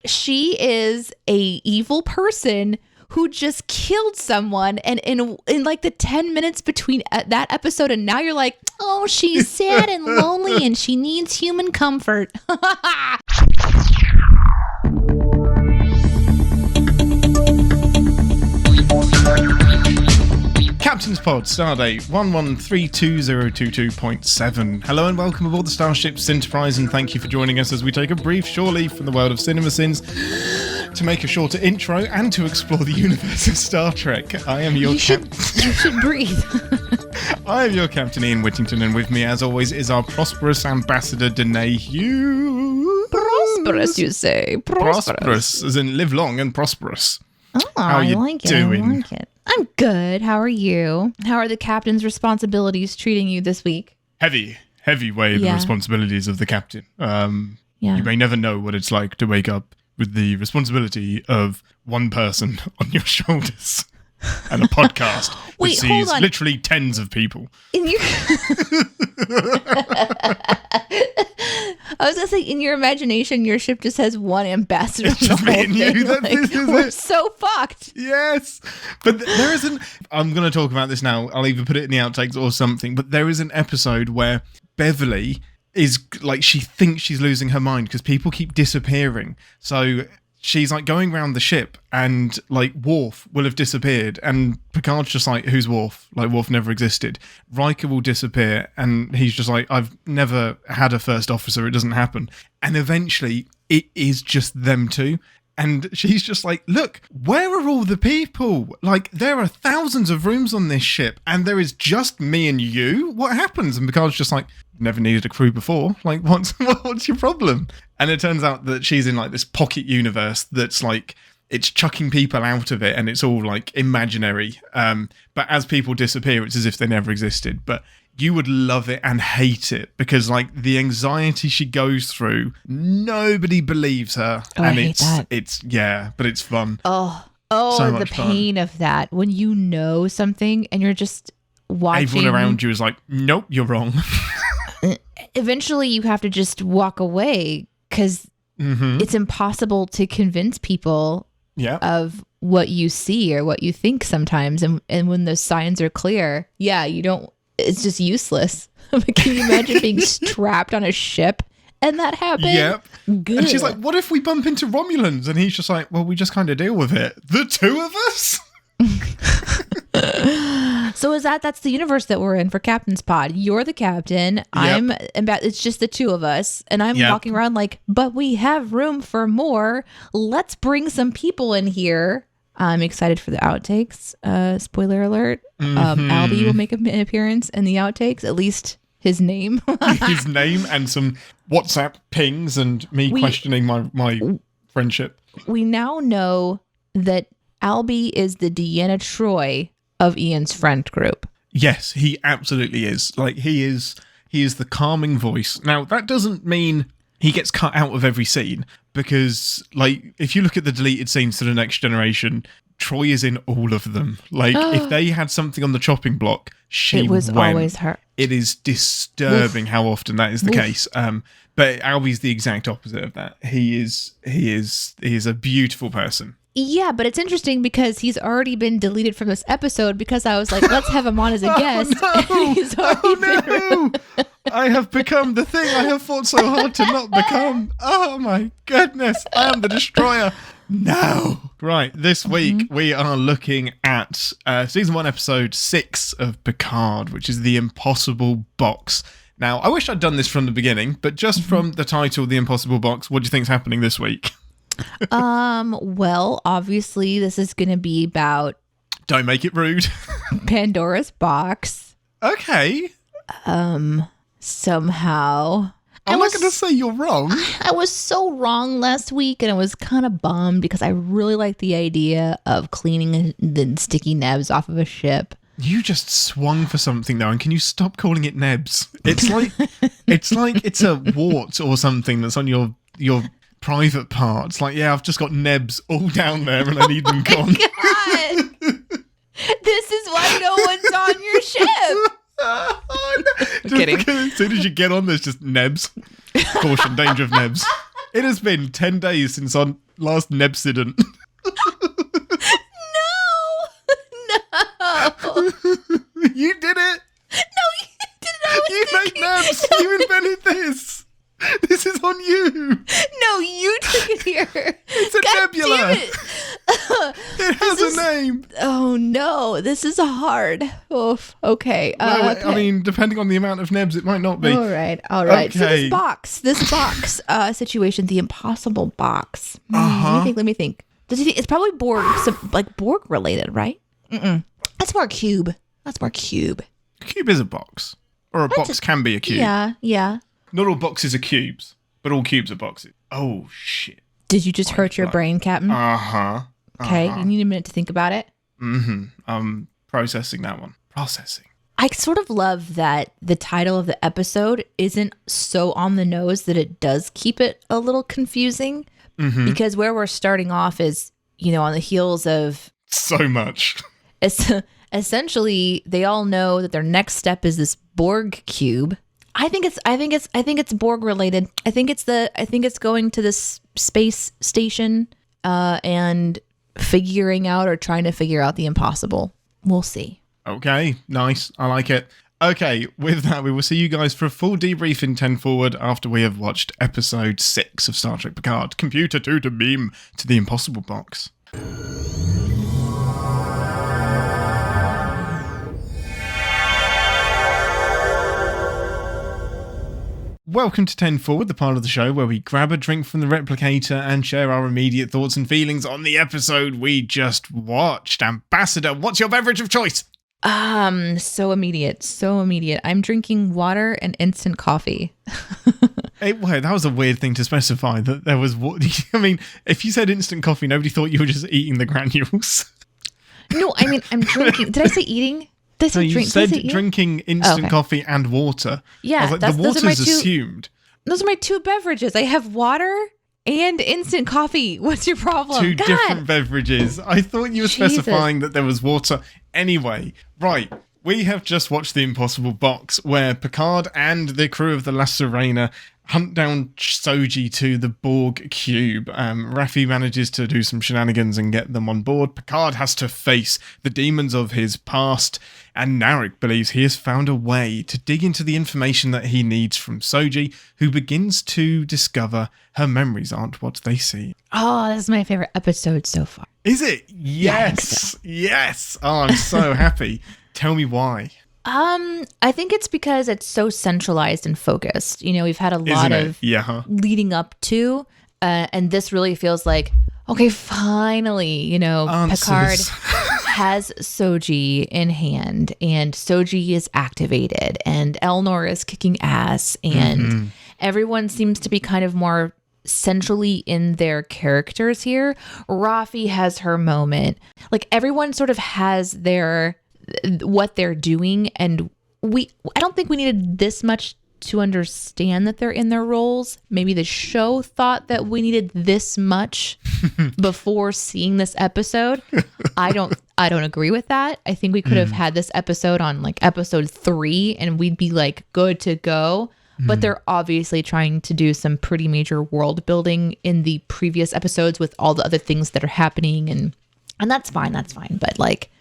she is a evil person who just killed someone, and in like the 10 minutes between that episode and now, you're like, oh, she's sad and lonely and she needs human comfort. Captain's Pod, Stardate 11322022.7. Hello and welcome aboard the Starship Enterprise, and thank you for joining us as we take a brief shore leave from the world of CinemaSins to make a shorter intro and to explore the universe of Star Trek. I am your captain. You should breathe. I am your captain, Ian Whittington, and with me, as always, is our prosperous ambassador, Deneé Hughes. Prosperous, you say? Prosperous, as in live long and prosperous. Oh, How are you doing? I like it. I'm good. How are you? How are the captain's responsibilities treating you this week? Heavy way the responsibilities of the captain. You may never know what it's like to wake up with the responsibility of one person on your shoulders and a podcast which sees literally tens of people. I was going to say, in your imagination, your ship just has one ambassador. It's just me and you. We're so fucked. Yes. But there isn't... I'm going to talk about this now. I'll either put it in the outtakes or something. But there is an episode where Beverly is like, she thinks she's losing her mind because people keep disappearing. So she's like going around the ship and like Worf will have disappeared and Picard's just like, who's Worf? Like Worf never existed. Riker will disappear and he's just like, I've never had a first officer. It doesn't happen. And eventually it is just them two. And she's just like, look, where are all the people? Like, there are thousands of rooms on this ship and there is just me and you. What happens? And Picard's just like, never needed a crew before. Like, what's your problem? And it turns out that she's in like this pocket universe that's like, it's chucking people out of it and it's all like imaginary. But as people disappear, it's as if they never existed. But you would love it and hate it because like the anxiety she goes through, nobody believes her. Oh, and I hate that. It's but it's fun. Oh, so the pain fun. Of that. When you know something and you're just watching. Everyone around you is like, nope, you're wrong. Eventually you have to just walk away because it's impossible to convince people of what you see or what you think sometimes. And when those signs are clear, you don't, it's just useless. Can you imagine being strapped on a ship and that happened? Yep. Good. And she's like, what if we bump into Romulans? And he's just like, well, we just kind of deal with it. The two of us? So that's the universe that we're in for Captain's Pod. You're the captain. Yep. It's just the two of us. And I'm walking around like, but we have room for more. Let's bring some people in here. I'm excited for the outtakes. Spoiler alert. Albie will make an appearance in the outtakes, at least his name. His name and some WhatsApp pings and me questioning my friendship. We now know that Albie is the Deanna Troi of Ian's friend group. Yes, he absolutely is. Like he is the calming voice. Now, that doesn't mean he gets cut out of every scene because like if you look at the deleted scenes to The Next Generation, Troi is in all of them. Like if they had something on the chopping block, it was always her. It is disturbing how often that is the case. But Albie's the exact opposite of that. He is a beautiful person. Yeah, but it's interesting because he's already been deleted from this episode because I was like, let's have him on as a guest. No! I have become the thing I have fought so hard to not become. Oh my goodness, I am the destroyer. No. Right, this week we are looking at season 1, episode 6 of Picard, which is The Impossible Box. Now, I wish I'd done this from the beginning, but just from the title, The Impossible Box, what do you think's happening this week? Well, obviously this is going to be about... Don't make it rude. Pandora's box. Okay. Somehow... I'm not going to say you're wrong. I was so wrong last week and I was kind of bummed because I really like the idea of cleaning the sticky nebs off of a ship. You just swung for something though, and can you stop calling it nebs? It's like it's a wart or something that's on your private parts. Like, yeah, I've just got nebs all down there and I need them gone. God. This is why no one's on your ship. Kidding. As soon as you get on, there's just nebs. Caution, danger of nebs. It has been 10 days since last Nebsident. No. You did it. No, you didn't. You made Nebs. You invented this. This is on you. No, you took it here. It's a nebula. Damn it. It has a name. Oh no, this is hard. Oof. Okay. Well, Okay. I mean, depending on the amount of nebs, it might not be. All right. Okay. So this box situation, the impossible box. Let me think. Does he think it's probably Borg, like Borg related, right? That's more cube. A cube is a box, or a box can be a cube. Yeah. Not all boxes are cubes, but all cubes are boxes. Oh shit! Did you just hurt your brain, Captain? Okay, you need a minute to think about it. I'm processing that one. I sort of love that the title of the episode isn't so on the nose that it does keep it a little confusing. Because where we're starting off is, on the heels of so much. Essentially, they all know that their next step is this Borg cube. I think it's Borg related. I think it's going to this space station and figuring out or trying to figure out the impossible. We'll see. Okay, nice. I like it. Okay, with that, we will see you guys for a full debrief in 10 Forward after we have watched episode 6 of Star Trek Picard, Computer 2 to Beam to the Impossible Box. Welcome to 10 Forward, the part of the show where we grab a drink from the replicator and share our immediate thoughts and feelings on the episode we just watched. Ambassador, what's your beverage of choice? So immediate. I'm drinking water and instant coffee. That was a weird thing to specify, that there was... I mean, if you said instant coffee, nobody thought you were just eating the granules. No, I mean, I'm drinking. Did I say eating? No, you said drinking instant coffee and water. Yeah, I was like, the water's assumed. Those are my two beverages. I have water and instant coffee. What's your problem? Two different beverages. I thought you were specifying that there was water. Anyway, right. We have just watched The Impossible Box, where Picard and the crew of the La Sirena hunt down Soji to the Borg Cube. Raffi manages to do some shenanigans and get them on board. Picard has to face the demons of his past, and Narek believes he has found a way to dig into the information that he needs from Soji, who begins to discover her memories aren't what they seem. Oh, this is my favorite episode so far. Is it? Yes. Yes. Oh, I'm so happy. Tell me why. I think it's because it's so centralized and focused. We've had a lot of leading up to, and this really feels like, okay, finally, Picard has Soji in hand, and Soji is activated, and Elnor is kicking ass, and everyone seems to be kind of more centrally in their characters here. Raffi has her moment. Like, everyone sort of has what they're doing, and I don't think we needed this much to understand that they're in their roles. Maybe the show thought that we needed this much before seeing this episode. I don't agree with that. I think we could have had this episode on like episode 3 and we'd be like good to go. But they're obviously trying to do some pretty major world building in the previous episodes with all the other things that are happening, and that's fine. But like,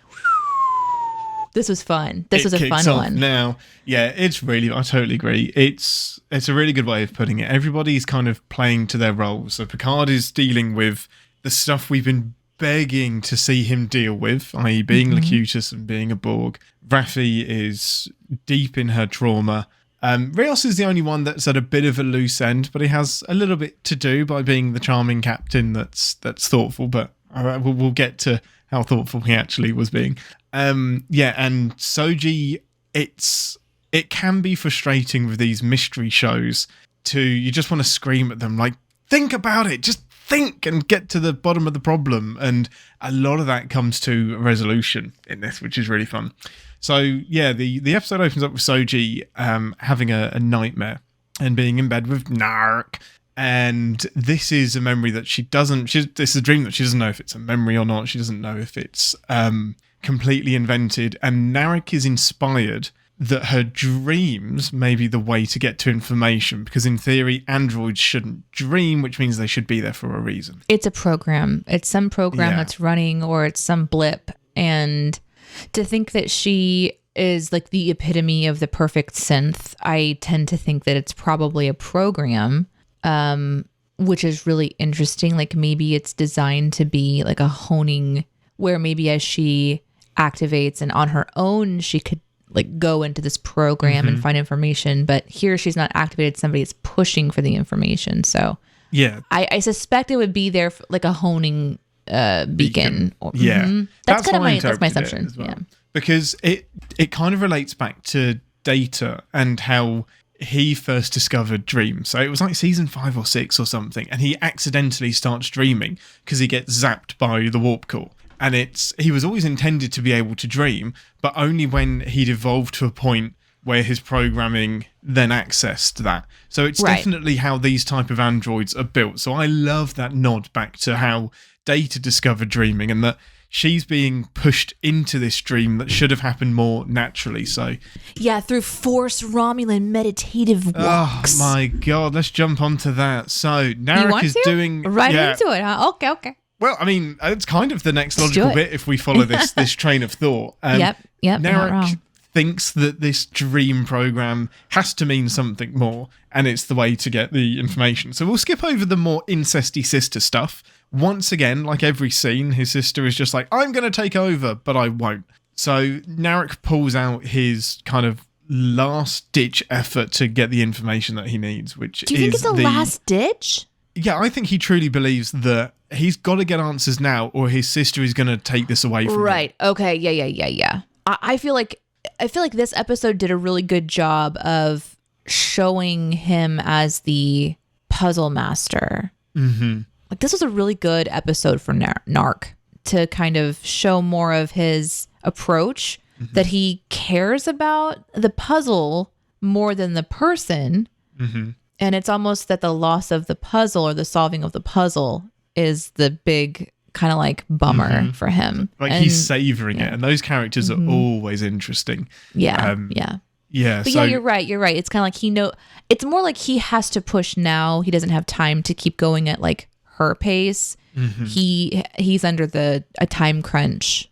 this was fun. This was a fun one. Now, yeah, it's really, I totally agree. It's a really good way of putting it. Everybody's kind of playing to their roles. So Picard is dealing with the stuff we've been begging to see him deal with, i.e. being Locutus and being a Borg. Raffi is deep in her trauma. Rios is the only one that's at a bit of a loose end, but he has a little bit to do by being the charming captain that's thoughtful, but we'll get to how thoughtful he actually was being. And Soji, it can be frustrating with these mystery shows you just want to scream at them like, think about it, just think and get to the bottom of the problem. And a lot of that comes to a resolution in this, which is really fun. So yeah, the episode opens up with Soji having a nightmare and being in bed with Narek. And this is a memory that this is a dream that she doesn't know if it's a memory or not. She doesn't know if it's completely invented. And Narek is inspired that her dreams may be the way to get to information, because in theory, androids shouldn't dream, which means they should be there for a reason. It's a program. It's some program that's running, or it's some blip. And to think that she is like the epitome of the perfect synth, I tend to think that it's probably a program, which is really interesting. Like maybe it's designed to be like a honing, where maybe as she activates and on her own, she could like go into this program and find information, but here she's not activated. Somebody is pushing for the information. So yeah, I suspect it would be there for like a honing beacon. Yeah, that's kind of that's my assumption. Well. Yeah, because it kind of relates back to Data and how he first discovered dreams. So it was like season 5 or 6 or something, and he accidentally starts dreaming because he gets zapped by the warp core. And he was always intended to be able to dream, but only when he'd evolved to a point where his programming then accessed that. So it's definitely how these type of androids are built. So I love that nod back to how Data discovered dreaming, and that she's being pushed into this dream that should have happened more naturally. So yeah, through forced Romulan meditative walks. Oh my God, let's jump onto that. So Narek is doing into it, huh? Okay. Well, I mean, it's kind of the next logical bit if we follow this train of thought. Yep. Narek thinks that this dream program has to mean something more, and it's the way to get the information. So we'll skip over the more incesty sister stuff. Once again, like every scene, his sister is just like, I'm going to take over, but I won't. So Narek pulls out his kind of last-ditch effort to get the information that he needs, which is... Do you think it's a last-ditch? Yeah, I think he truly believes that he's got to get answers now, or his sister is going to take this away from him. Right. Okay. Yeah. I feel like this episode did a really good job of showing him as the puzzle master. Mm-hmm. Like this was a really good episode for Narc to kind of show more of his approach, that he cares about the puzzle more than the person. Mm-hmm. And it's almost that the loss of the puzzle or the solving of the puzzle is the big kind of like bummer for him. Like he's savoring it. And those characters are always interesting. Yeah. Yeah. But you're right. It's kind of like it's more like he has to push now. He doesn't have time to keep going at like her pace. He's under a time crunch.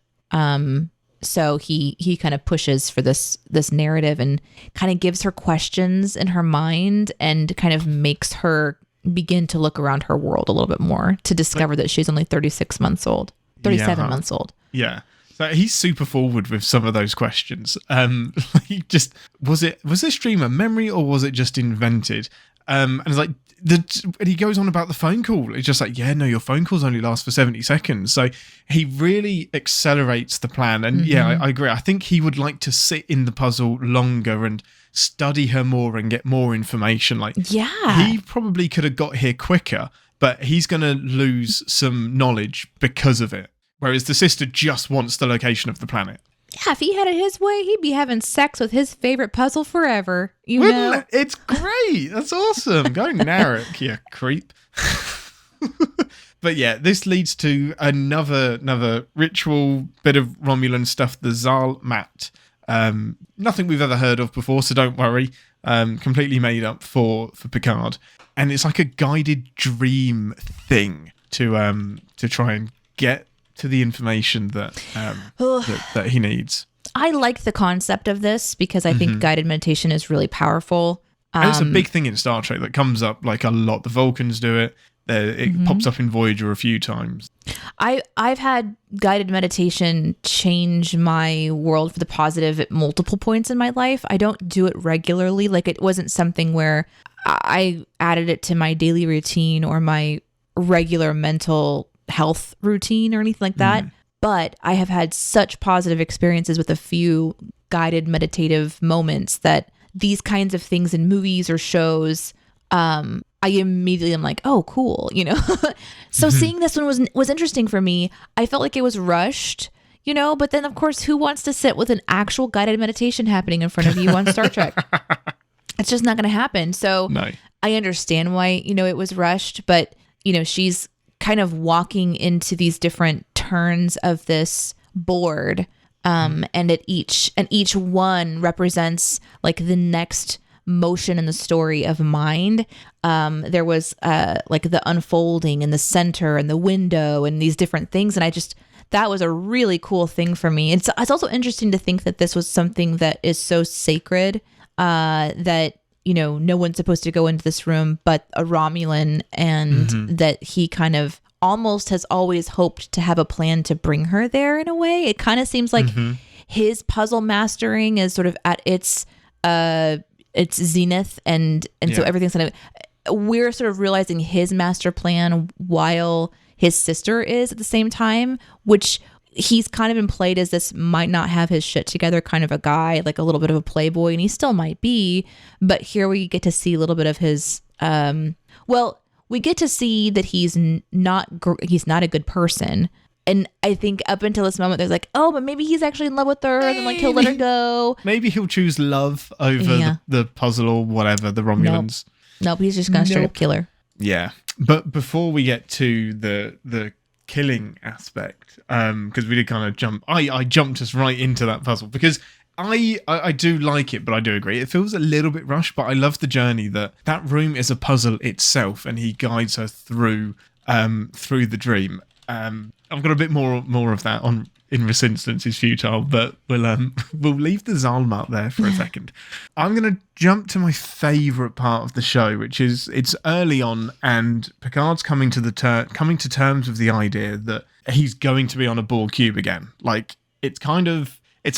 So he kind of pushes for this narrative and kind of gives her questions in her mind and kind of makes her begin to look around her world a little bit more to discover that she's only 37 months old. Yeah. So he's super forward with some of those questions. Like just was this dream a memory, or was it just invented? And it's like and he goes on about the phone call. It's just like, yeah, no, your phone calls only last for 70 seconds. So he really accelerates the plan. And I agree. I think he would like to sit in the puzzle longer and study her more and get more information. Like, he probably could have got here quicker, but he's going to lose some knowledge because of it. Whereas the sister just wants the location of the planet. Yeah, if he had it his way, he'd be having sex with his favorite puzzle forever. Know? It's great. That's awesome. Go Narek, you creep. But yeah, this leads to another ritual bit of Romulan stuff, the Zal Mat. Nothing we've ever heard of before, so don't worry. Completely made up for Picard. And it's like a guided dream thing to try and get to the information that he needs. I like the concept of this because I think guided meditation is really powerful. And it's a big thing in Star Trek that comes up like a lot. The Vulcans do it. It pops up in Voyager a few times. I've had guided meditation change my world for the positive at multiple points in my life. I don't do it regularly. Like it wasn't something where I added it to my daily routine or my regular mental health routine or anything like that. But I have had such positive experiences with a few guided meditative moments that these kinds of things in movies or shows, I immediately am like, oh, cool, So seeing this one was interesting for me. I felt like it was rushed, but then of course, who wants to sit with an actual guided meditation happening in front of you on Star Trek? It's just not going to happen. So no. I understand why, it was rushed, but she's kind of walking into these different turns of this board. and each one represents like the next motion in the story of mind. There was like the unfolding and the center and the window and these different things, and that was a really cool thing for me. It's also interesting to think that this was something that is so sacred that no one's supposed to go into this room but a Romulan, and that he kind of almost has always hoped to have a plan to bring her there in a way. It kind of seems like his puzzle mastering is sort of at its zenith, and so everything's kind of, we're sort of realizing his master plan while his sister is at the same time, which he's kind of been played as this might not have his shit together kind of a guy, like a little bit of a playboy, and he still might be, but here we get to see a little bit of his we get to see that he's not a good person. And I think up until this moment, there's like, oh, but maybe he's actually in love with her, and like he'll let her go. Maybe he'll choose love over the puzzle or whatever, the Romulans. Nope, he's just gonna straight up kill her. Yeah, but before we get to the killing aspect, because we did kind of jump, I jumped us right into that puzzle because I do like it, but I do agree it feels a little bit rushed. But I love the journey that room is a puzzle itself, and he guides her through the dream. I've got a bit more of that in ReSINstance is Futile, but we'll leave the Zalmat there for a second. I'm going to jump to my favourite part of the show, which is it's early on, and Picard's coming to terms with the idea that he's going to be on a Borg Cube again. Like it's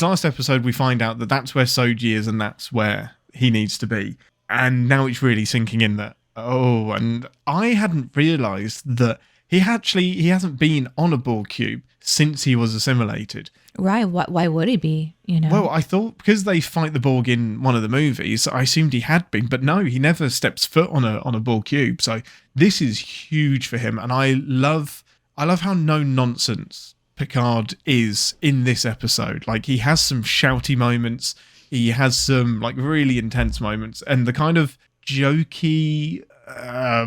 last episode we find out that that's where Soji is, and that's where he needs to be, and now it's really sinking in that. Oh, and I hadn't realised that. He hasn't been on a Borg Cube since he was assimilated. Right. Why would he be? Well, I thought because they fight the Borg in one of the movies, I assumed he had been. But no, he never steps foot on a Borg Cube. So this is huge for him. And I love how no nonsense Picard is in this episode. Like, he has some shouty moments. He has some like really intense moments. And the kind of jokey...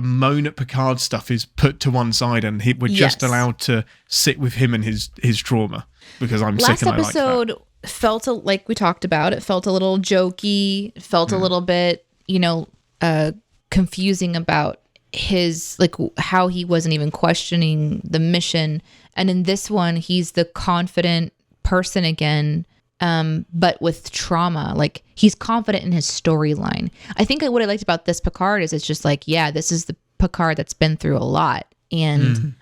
moan at Picard stuff is put to one side, and we're just allowed to sit with him and his trauma, because I'm sick and I like that. Last episode felt like we talked about, it felt a little jokey, felt a little bit confusing about his like how he wasn't even questioning the mission, and in this one he's the confident person again, but with trauma. Like, he's confident in his storyline. I think what I liked about this Picard is it's just like, yeah, this is the Picard that's been through a lot, and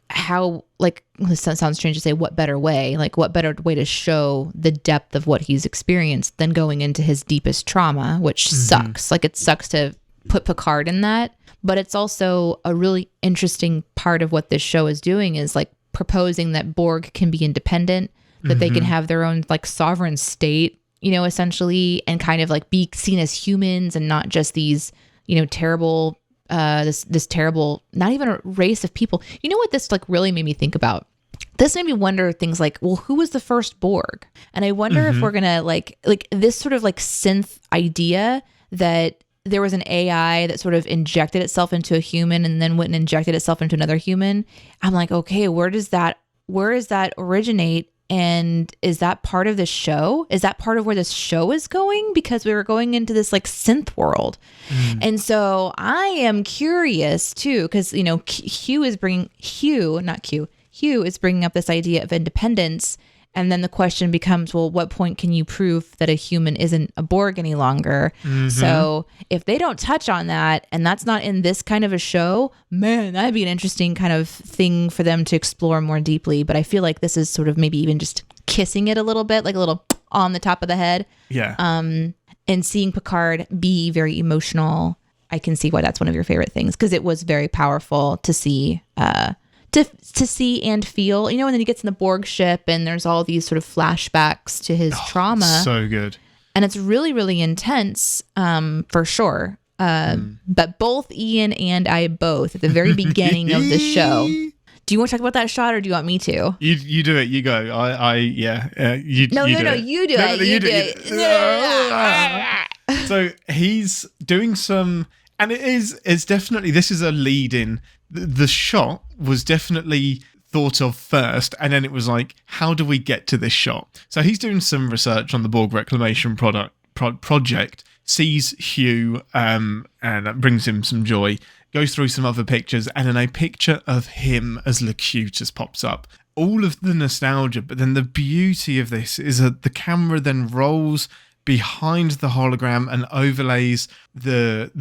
how, like, this sounds strange to say, what better way to show the depth of what he's experienced than going into his deepest trauma, which sucks. Like, it sucks to put Picard in that, but it's also a really interesting part of what this show is doing, is like proposing that Borg can be independent, that they can have their own like sovereign state, essentially, and kind of like be seen as humans and not just these, terrible, this terrible, not even a race of people. You know what this like really made me think about? This made me wonder things like, well, who was the first Borg? And I wonder if we're gonna like this sort of like synth idea that there was an AI that sort of injected itself into a human and then went and injected itself into another human. I'm like, okay, where does that originate? And is that part of the show? Is that part of where this show is going? Because we were going into this like synth world. And so I am curious too, because, Hugh is bringing up this idea of independence. And then the question becomes, well, what point can you prove that a human isn't a Borg any longer? So if they don't touch on that, and that's not in this kind of a show, man, that'd be an interesting kind of thing for them to explore more deeply. But I feel like this is sort of maybe even just kissing it a little bit, like a little on the top of the head. Yeah. And seeing Picard be very emotional, I can see why that's one of your favorite things, because it was very powerful to see to see and feel, and then he gets in the Borg ship and there's all these sort of flashbacks to his trauma. So good. And it's really, really intense, for sure. But both Ian and I both at the very beginning of the show. Do you want to talk about that shot, or do you want me to? You do it. You go. You do it. So he's doing some, and it's definitely, this is a lead in. The shot was definitely thought of first, and then it was like, how do we get to this shot? So he's doing some research on the Borg reclamation project, sees Hugh, and that brings him some joy, goes through some other pictures, and then a picture of him as Locutus pops up. All of the nostalgia, but then the beauty of this is that the camera then rolls behind the hologram and overlays the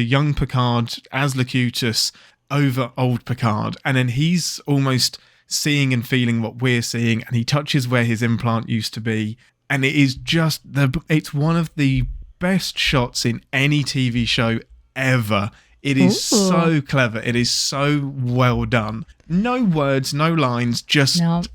young Picard as Locutus over old Picard, and then he's almost seeing and feeling what we're seeing, and he touches where his implant used to be, and it is just it's one of the best shots in any TV show ever. It is so clever. It is so well done. No words, no lines, just tingles.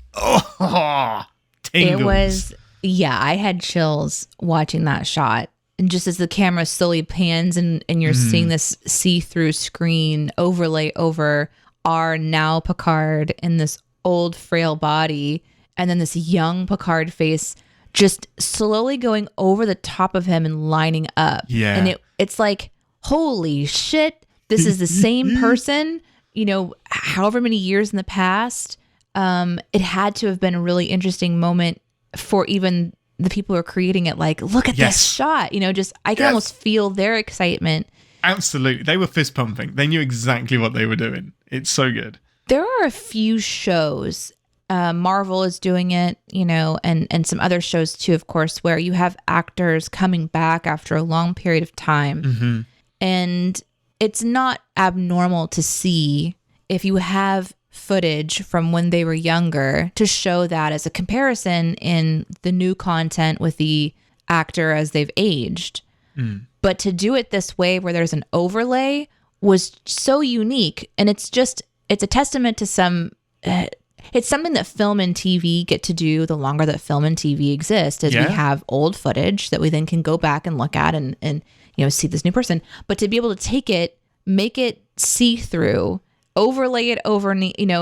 It was, I had chills watching that shot. And just as the camera slowly pans and you're seeing this see-through screen overlay over our now Picard in this old frail body, and then this young Picard face just slowly going over the top of him and lining up. Yeah. And it's like, holy shit, this is the same person, however many years in the past. It had to have been a really interesting moment for even the people who are creating it. Like, look at this shot, I can almost feel their excitement. Absolutely. They were fist pumping. They knew exactly what they were doing. It's so good. There are a few shows, Marvel is doing it, and some other shows too, of course, where you have actors coming back after a long period of time. Mm-hmm. And it's not abnormal to see, if you have footage from when they were younger, to show that as a comparison in the new content with the actor as they've aged. But to do it this way, where there's an overlay, was so unique. And it's a testament to it's something that film and TV get to do the longer that film and TV exist, is we have old footage that we then can go back and look at and see this new person. But to be able to take it, make it see-through, overlay it over,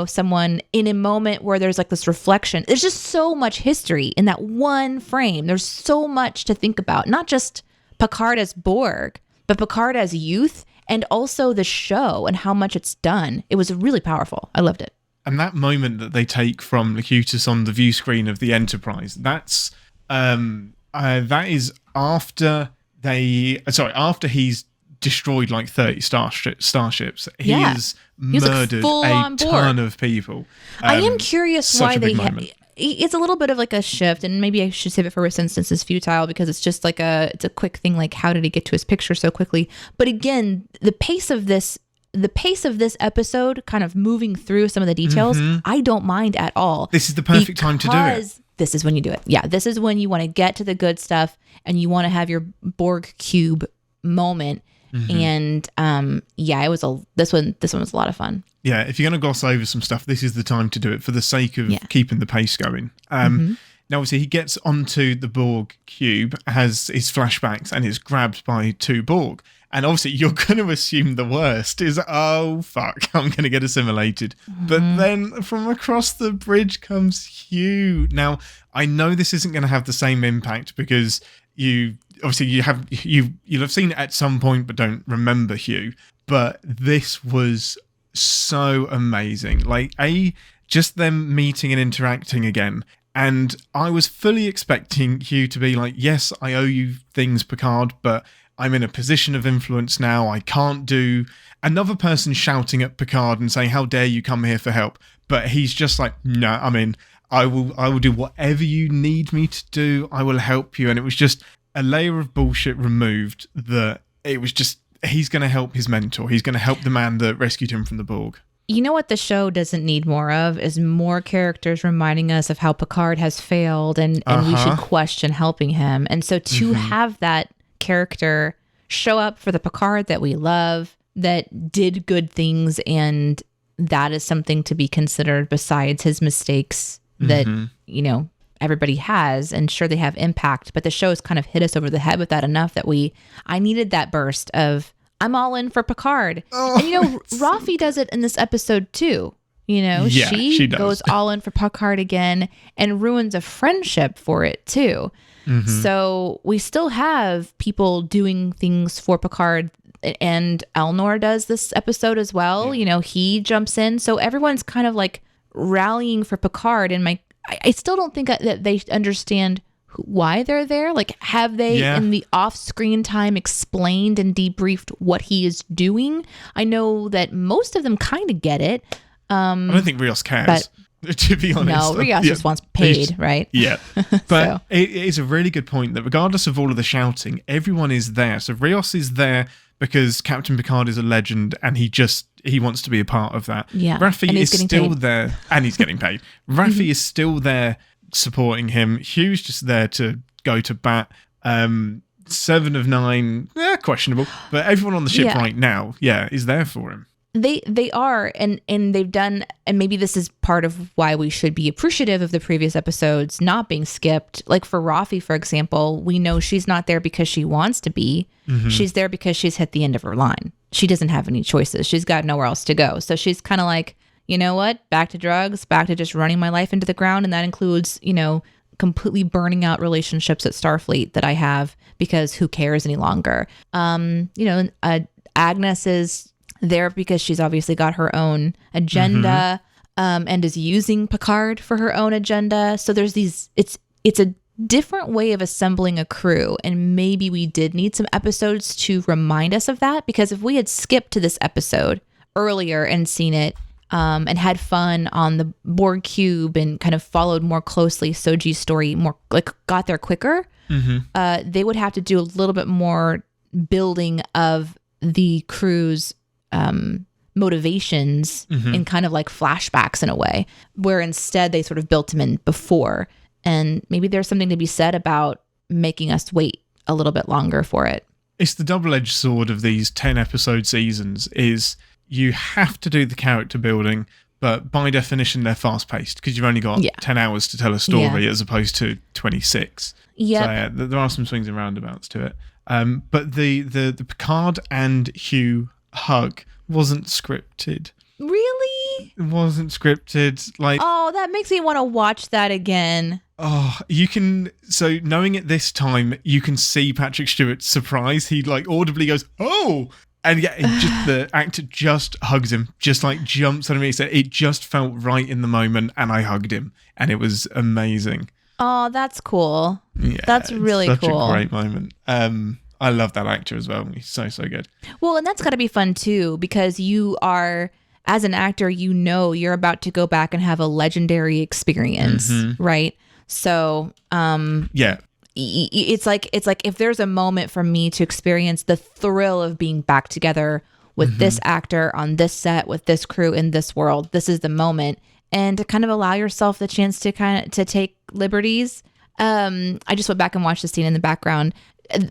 someone in a moment where there's like this reflection. There's just so much history in that one frame. There's so much to think about, not just Picard as Borg, but Picard as youth, and also the show and how much it's done. It was really powerful. I loved it. And that moment that they take from Locutus on the view screen of the Enterprise, that is after he's destroyed like 30 starships. He has murdered a ton of people. I am curious why they it's a little bit of like a shift, and maybe I should save it for ReSINstance's Futile, because it's just like it's a quick thing, like how did he get to his picture so quickly? But again, the pace of this episode, kind of moving through some of the details, I don't mind at all. This is the perfect time to do it. This is when you do it. Yeah, this is when you want to get to the good stuff and you want to have your Borg Cube moment. And this one was a lot of fun. Yeah, if you're going to gloss over some stuff, this is the time to do it, for the sake of keeping the pace going. Now, obviously, he gets onto the Borg Cube, has his flashbacks, and is grabbed by two Borg. And obviously, you're going to assume the worst is, oh, fuck, I'm going to get assimilated. But then from across the bridge comes Hugh. Now, I know this isn't going to have the same impact, because you'll have seen it at some point, but don't remember Hugh. But this was so amazing. Like, just them meeting and interacting again. And I was fully expecting Hugh to be like, yes, I owe you things, Picard, but I'm in a position of influence now. I can't do another person shouting at Picard and saying, how dare you come here for help? But he's just like, no, I'm in. I will do whatever you need me to do. I will help you. And it was just a layer of bullshit removed, that it was just, he's going to help his mentor. He's going to help the man that rescued him from the Borg. You know what the show doesn't need more of is more characters reminding us of how Picard has failed, and we should question helping him. And so to have that character show up for the Picard that we love, that did good things, and that is something to be considered besides his mistakes that, everybody has, and sure, they have impact, but the show's kind of hit us over the head with that enough that I needed that burst of, I'm all in for Picard. And Rafi does it in this episode too. She goes all in for Picard again and ruins a friendship for it too. So we still have people doing things for Picard and Elnor does this episode as well. You know, he jumps in. So everyone's kind of like rallying for Picard. And I still don't think that they understand why they're there. Like, have they in the off-screen time explained and debriefed what he is doing? I know that most of them kind of get it. I don't think Rios cares. To be honest. No, Rios just wants paid, right? Yeah. But it is a really good point that regardless of all of the shouting, everyone is there. So Rios is there because Captain Picard is a legend and he wants to be a part of that. Yeah. Raffi is still there and he's getting paid. Raffi is still there supporting him. Hugh's just there to go to bat. 7 of 9, questionable. But everyone on the ship right now, is there for him. They are, and they've done, and maybe this is part of why we should be appreciative of the previous episodes not being skipped. Like for Raffi, for example, we know she's not there because she wants to be. Mm-hmm. She's there because she's hit the end of her line. She doesn't have any choices. She's got nowhere else to go. So she's kind of like, you know what? Back to drugs, back to just running my life into the ground. And that includes, you know, completely burning out relationships at Starfleet that I have because who cares any longer? Agnes is there because she's obviously got her own agenda, and is using Picard for her own agenda. So there's it's a different way of assembling a crew. And maybe we did need some episodes to remind us of that, because if we had skipped to this episode earlier and seen it, and had fun on the Borg Cube and kind of followed more closely Soji's story, more like got there quicker, they would have to do a little bit more building of the crew's motivations in kind of like flashbacks in a way, where instead they sort of built them in before. And maybe there's something to be said about making us wait a little bit longer for it. It's the double-edged sword of these 10 episode seasons is you have to do the character building, but by definition they're fast-paced because you've only got 10 hours to tell a story as opposed to 26. Yeah. So there are some swings and roundabouts to it. But the Picard and Hugh hug wasn't scripted. Really? It wasn't scripted. Like, oh, that makes me want to watch that again. Oh, you can. So knowing it this time, you can see Patrick Stewart's surprise. He like audibly goes, "Oh!" And the actor just hugs him, just like jumps on him. He said it just felt right in the moment, and I hugged him, and it was amazing. Oh, that's cool. Yeah, that's really such cool. A great moment. I love that actor as well. He's so good. Well, and that's got to be fun too, because you are, as an actor, you know you're about to go back and have a legendary experience, right? So, it's like if there's a moment for me to experience the thrill of being back together with this actor on this set with this crew in this world, this is the moment, and to kind of allow yourself the chance to to take liberties. I just went back and watched the scene in the background.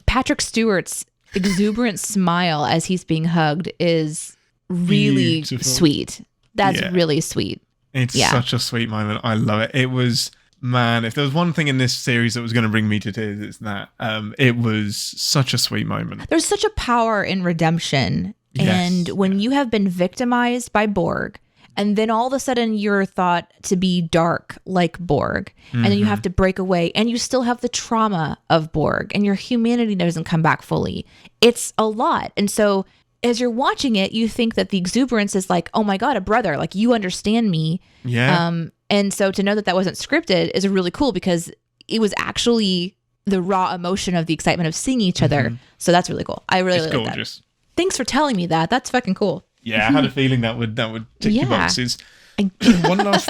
Patrick Stewart's exuberant smile as he's being hugged is really beautiful. Sweet. That's really sweet. It's such a sweet moment. I love it. It was, man, if there was one thing in this series that was going to bring me to tears, it's that. It was such a sweet moment. There's such a power in redemption. Yes. And when you have been victimized by Borg, and then all of a sudden you're thought to be dark like Borg, and then you have to break away, and you still have the trauma of Borg, and your humanity doesn't come back fully. It's a lot. And so as you're watching it, you think that the exuberance is like, oh my God, a brother, like you understand me. Yeah. And so to know that that wasn't scripted is really cool, because it was actually the raw emotion of the excitement of seeing each other. So that's really cool. I really like gorgeous. That. Thanks for telling me that. That's fucking cool. Yeah, I had a feeling that would tick your boxes. One last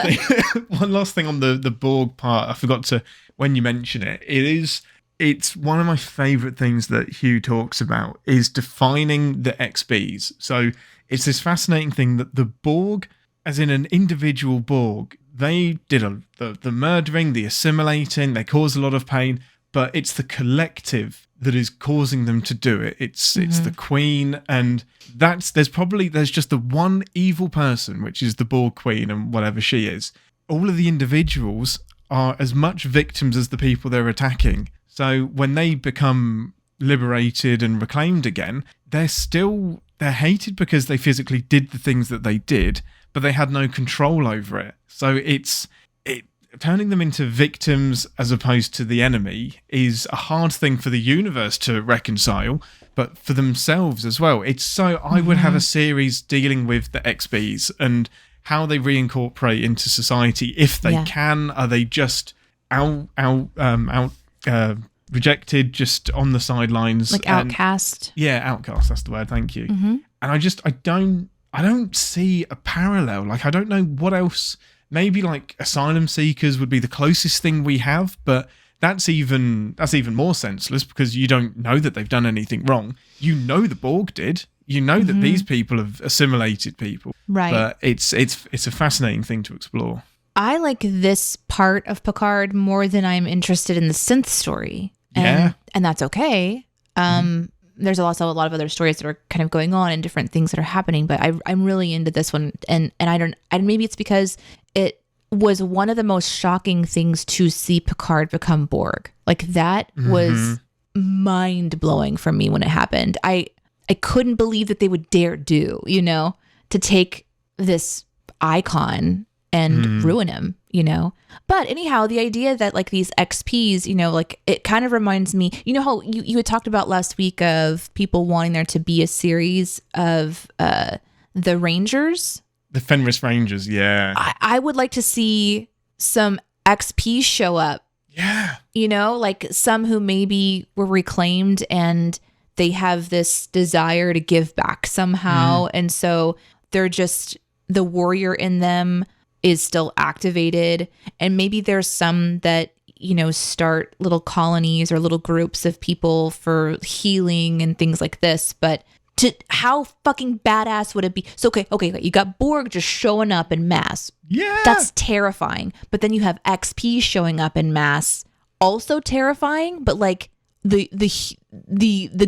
thing on the Borg part. I forgot to, when you mention it, it's one of my favourite things that Hugh talks about is defining the XBs. So it's this fascinating thing that the Borg, as in an individual Borg, they did the murdering, the assimilating, they cause a lot of pain, but it's the collective that is causing them to do it. It's the Queen, and there's just the one evil person, which is the Borg Queen and whatever she is. All of the individuals are as much victims as the people they're attacking. So when they become liberated and reclaimed again, they're hated because they physically did the things that they did, but they had no control over it. So turning them into victims as opposed to the enemy is a hard thing for the universe to reconcile, but for themselves as well. It's so I would have a series dealing with the XBs and how they reincorporate into society if they can. Are they just rejected, just on the sidelines, like outcast? Outcast. That's the word. Thank you. And I don't see a parallel. Like, I don't know what else. Maybe like asylum seekers would be the closest thing we have, but that's even more senseless because you don't know that they've done anything wrong. You know the Borg did. You know that these people have assimilated people. Right. But it's a fascinating thing to explore. I like this part of Picard more than I'm interested in the synth story. And that's okay. There's also a lot of other stories that are kind of going on and different things that are happening, but I'm really into this one. And maybe it's because it was one of the most shocking things to see Picard become Borg. Like, that was mind blowing for me when it happened. I couldn't believe that they would dare to take this icon and ruin him, But anyhow, the idea that like these XPs, like it kind of reminds me, how you had talked about last week of people wanting there to be a series of the Rangers. The Fenris Rangers, yeah. I would like to see some XPs show up. Yeah. Like some who maybe were reclaimed and they have this desire to give back somehow. And so they're just, the warrior in them is still activated. And maybe there's some that, start little colonies or little groups of people for healing and things like this. But how fucking badass would it be? So, okay, you got Borg just showing up in mass. Yeah. That's terrifying. But then you have XP showing up in mass. Also terrifying, but like the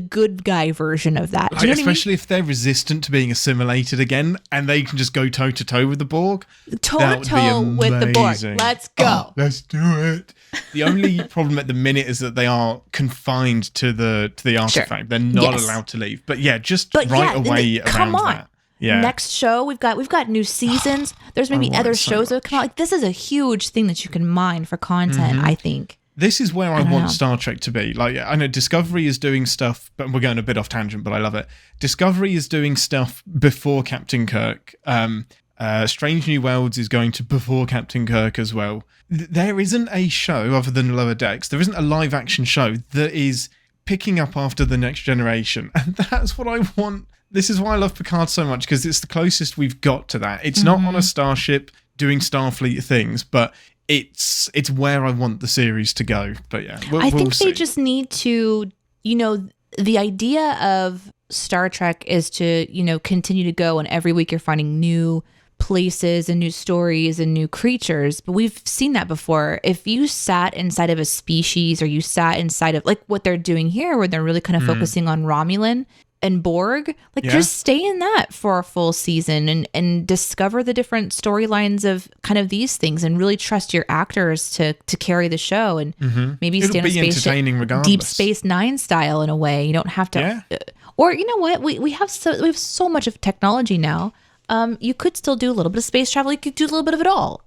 good guy version of that. Like, especially if they're resistant to being assimilated again and they can just go toe to toe with the Borg. Toe to toe with the Borg. Let's go. Oh, let's do it. The only problem at the minute is that they are confined to the artifact. Sure. They're not allowed to leave. But yeah, away around that. Yeah. Next show, we've got new seasons. There's maybe other shows that come out. Like, this is a huge thing that you can mine for content, I think. This is where I want Star Trek to be. Like, I know Discovery is doing stuff, but we're going a bit off tangent, but I love it. Discovery is doing stuff before Captain Kirk. Strange New Worlds is going to before Captain Kirk as well. There isn't a show other than Lower Decks. There isn't a live action show that is picking up after The Next Generation. And that's what I want. This is why I love Picard so much, because it's the closest we've got to that. It's not on a starship doing Starfleet things, but it's where I want the series to go. But yeah, I think they just need to, the idea of Star Trek is to, continue to go, and every week you're finding new places and new stories and new creatures. But we've seen that before. If you sat inside of a species, or you sat inside of like what they're doing here, where they're really kind of focusing on Romulan and Borg, just stay in that for a full season and discover the different storylines of kind of these things, and really trust your actors to carry the show, and maybe stay on a spaceship, Deep Space Nine style in a way. You don't have to, or you know what, we have so much of technology now. You could still do a little bit of space travel. You could do a little bit of it all.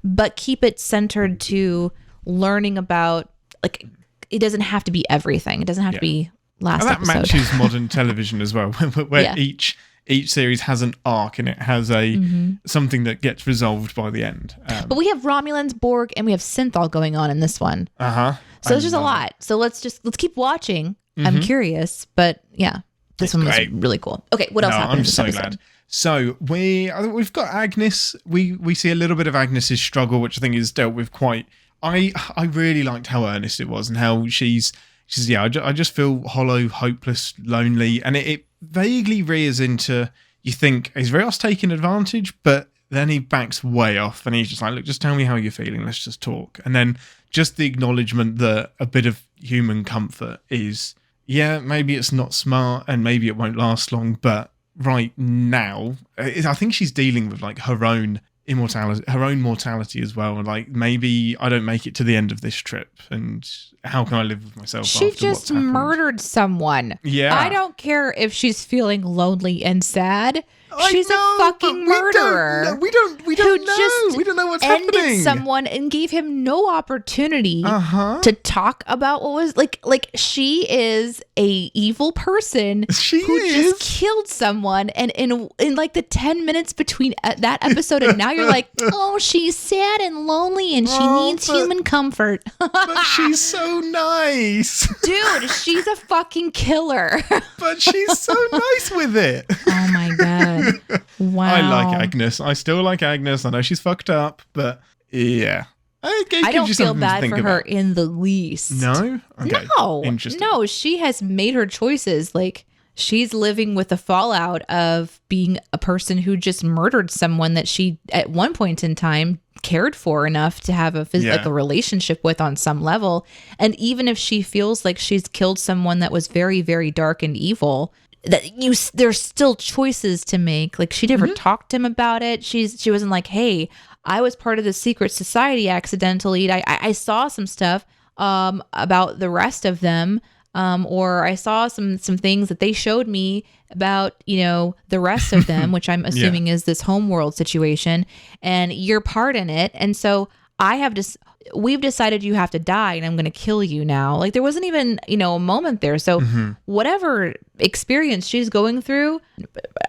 But keep it centered to learning about, like, it doesn't have to be everything. It doesn't have to be last episode. That matches modern television as well, where each series has an arc and it has a something that gets resolved by the end. But we have Romulans, Borg, and we have Synthol going on in this one. So there's just a lot. So let's keep watching. I'm curious, but yeah, this one was really cool. Okay, what else happened? I'm so glad. So we've got Agnes. We see a little bit of Agnes's struggle, which I think is dealt with quite. I really liked how earnest it was, and how she's I just feel hollow, hopeless, lonely, and it vaguely rears into, you think, is Rios taking advantage? But then he backs way off, and he's just like, look, just tell me how you're feeling, let's just talk. And then just the acknowledgement that a bit of human comfort is, maybe it's not smart, and maybe it won't last long, but right now, I think she's dealing with like her own immortality, her own mortality as well, and like, maybe I don't make it to the end of this trip, and how can I live with myself? She just murdered someone. I don't care if she's feeling lonely and sad. She's a fucking murderer. We don't just we don't know what's ended happening. someone and gave him no opportunity to talk about what was like she is a evil person just killed someone, and in like the 10 minutes between that episode and now you're like, oh, she's sad and lonely and she needs human comfort. But she's so nice. Dude, she's a fucking killer. But she's so nice with it. Oh my god. Wow. I like Agnes. I still like Agnes. I know she's fucked up, but yeah. I don't feel bad for her in the least. No? Okay. No. Interesting. No, she has made her choices. Like, she's living with the fallout of being a person who just murdered someone that she, at one point in time, cared for enough to have like a relationship with on some level. And even if she feels like she's killed someone that was very, very dark and evil, there's still choices to make. Like, she never talked to him about it. She wasn't like, hey, I was part of the secret society accidentally. I saw some stuff about the rest of them, or I saw some things that they showed me about, the rest of them, which I'm assuming is this homeworld situation, and your part in it. And so we've decided you have to die, and I'm going to kill you now. Like, there wasn't even, a moment there. So whatever experience she's going through,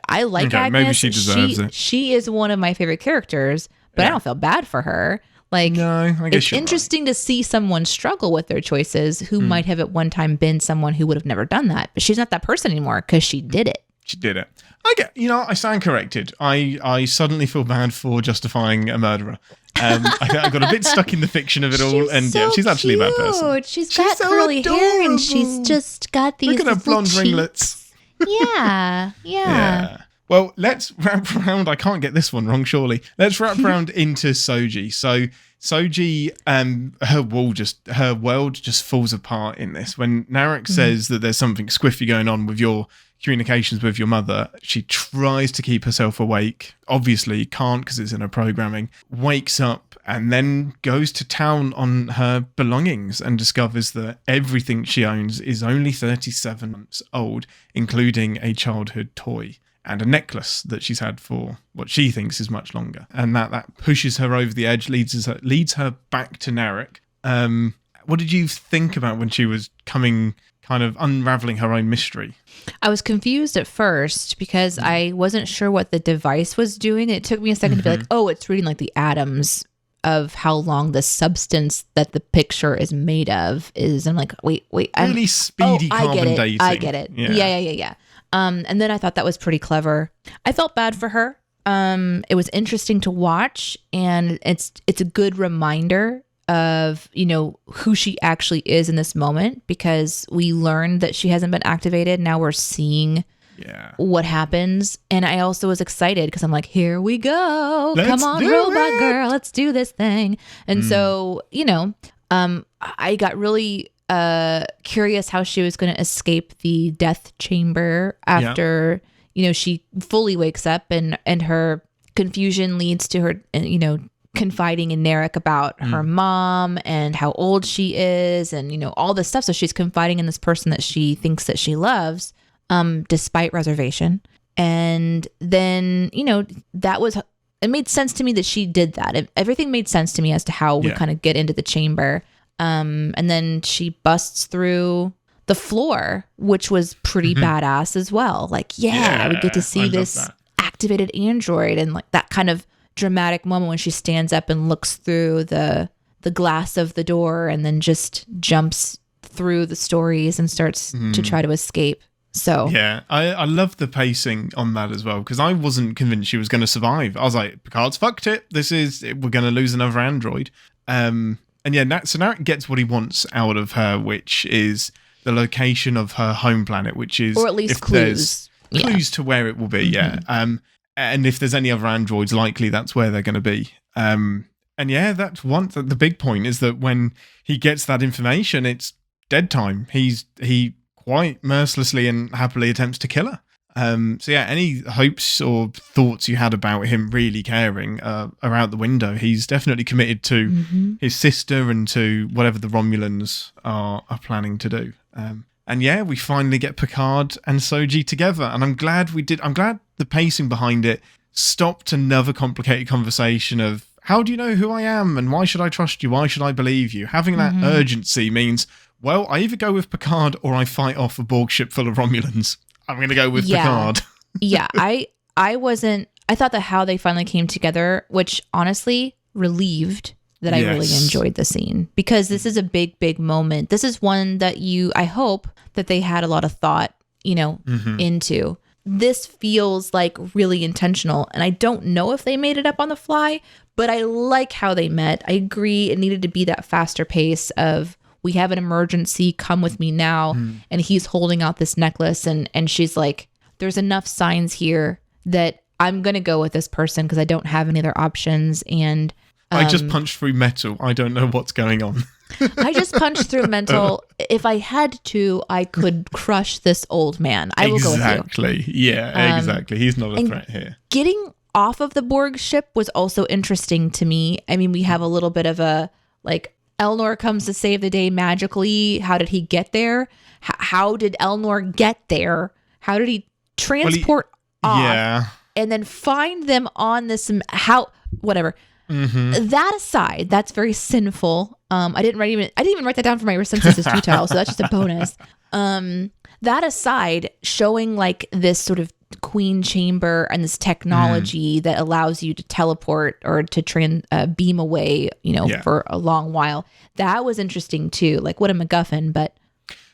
I like Agnes. Maybe she deserves it. She is one of my favorite characters, but I don't feel bad for her. Like, no, I guess it's interesting to see someone struggle with their choices who might have at one time been someone who would have never done that. But she's not that person anymore because she did it. She did it. I stand corrected. I suddenly feel bad for justifying a murderer. I got a bit stuck in the fiction of it all, and she's actually a bad person. She's got so curly hair, and she's just got these. Look at her blonde ringlets. Yeah. Well, let's wrap around. I can't get this one wrong, surely. Let's wrap around into Soji. So Soji, her world just falls apart in this. When Narek says that there's something squiffy going on with your communications with your mother, she tries to keep herself awake. Obviously can't because it's in her programming. Wakes up and then goes to town on her belongings and discovers that everything she owns is only 37 months old, including a childhood toy and a necklace that she's had for what she thinks is much longer. And that pushes her over the edge, leads her back to Narek. What did you think about when she was kind of unraveling her own mystery? I was confused at first because I wasn't sure what the device was doing. It took me a second to be like, oh, it's reading like the atoms of how long the substance that the picture is made of is. And I'm like, wait. Really speedy carbon dating. I get it. Yeah. And then I thought that was pretty clever. I felt bad for her. It was interesting to watch, and it's a good reminder of, who she actually is in this moment, because we learned that she hasn't been activated. Now we're seeing what happens. And I also was excited because I'm like, here we go. Come on, robot girl, let's do this thing. And so, I got really curious how she was going to escape the death chamber after, she fully wakes up and her confusion leads to her, confiding in Narek about her mom and how old she is and, all this stuff. So she's confiding in this person that she thinks that she loves, despite reservation. And then, it made sense to me that she did that. Everything made sense to me as to how we kind of get into the chamber. And then she busts through the floor, which was pretty badass as well. Like, we get to see this activated android, and like that kind of dramatic moment when she stands up and looks through the glass of the door and then just jumps through the stories and starts to try to escape. So I love the pacing on that as well, because I wasn't convinced she was going to survive. I was like, Picard's fucked it. We're going to lose another android. And so now it gets what he wants out of her, which is the location of her home planet, which is, or at least clues. Clues to where it will be. And if there's any other androids, likely that's where they're going to be. That's the big point is that when he gets that information, it's dead time. He quite mercilessly and happily attempts to kill her. Any hopes or thoughts you had about him really caring are out the window. He's definitely committed to his sister and to whatever the Romulans are planning to do. We finally get Picard and Soji together, and I'm glad we did. I'm glad the pacing behind it stopped another complicated conversation of, how do you know who I am? And why should I trust you? Why should I believe you? Having that urgency means, well, I either go with Picard or I fight off a Borg ship full of Romulans. I'm going to go with Picard. I thought that how they finally came together, which honestly relieved that I really enjoyed the scene, because this is a big, big moment. This is one that I hope that they had a lot of thought, into. This feels like really intentional, and I don't know if they made it up on the fly, but I like how they met. I agree it needed to be that faster pace of, we have an emergency, come with me now. And he's holding out this necklace, and she's like, there's enough signs here that I'm going to go with this person because I don't have any other options. And I just punched through metal. I don't know what's going on. I just punched through mental. If I had to, I could crush this old man. I will go with you. Exactly. Yeah, exactly. He's not a threat here. Getting off of the Borg ship was also interesting to me. I mean, we have a little bit of a, like, Elnor comes to save the day magically. How did he get there? How did Elnor get there? How did he transport off? Yeah. And then find them on this, whatever. That aside, that's very sinful. I didn't even write that down for my ReSINstance is futile, so that's just a bonus. That aside, showing like this sort of queen chamber and this technology that allows you to teleport or to beam away, for a long while. That was interesting too. Like, what a MacGuffin, but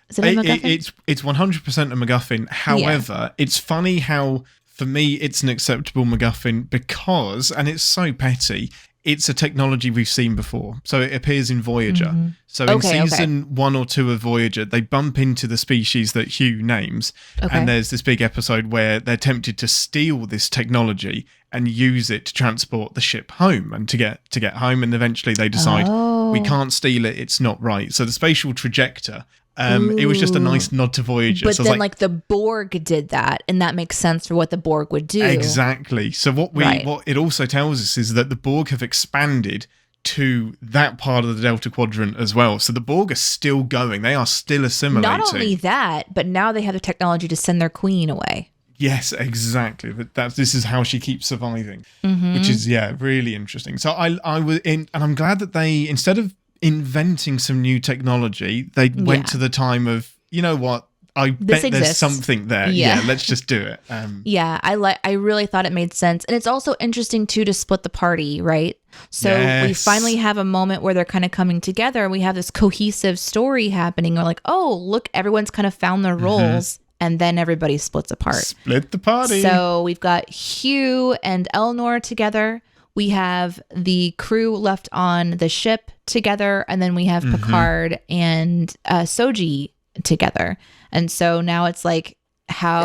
is it a MacGuffin? It's 100% a MacGuffin. However, it's funny how, for me, it's an acceptable MacGuffin because, and it's so petty, it's a technology we've seen before. So it appears in Voyager. So in season 1 or 2 of Voyager, they bump into the species that Hugh names. And there's this big episode where they're tempted to steal this technology and use it to transport the ship home and to get home. And eventually they decide, we can't steal it. It's not right. So the spatial trajector, it was just a nice nod to Voyager. But so then like the Borg did that, and that makes sense for what the Borg would do. Exactly. So what it also tells us is that the Borg have expanded to that part of the Delta Quadrant as well. So the Borg are still going. They are still assimilating. Not only that, but now they have the technology to send their queen away. Yes, exactly. But this is how she keeps surviving, which is really interesting. So I was in, and I'm glad that they, instead of inventing some new technology, they went to the time of, you know what, I bet there's something there. Yeah, let's just do it. I really thought it made sense. And it's also interesting too to split the party, right? So we finally have a moment where they're kind of coming together. We have this cohesive story happening. We're like, oh, look, everyone's kind of found their roles. And then everybody splits apart. Split the party. So we've got Hugh and Elnor together. We have the crew left on the ship together, and then we have Picard and Soji together. And so now it's like, how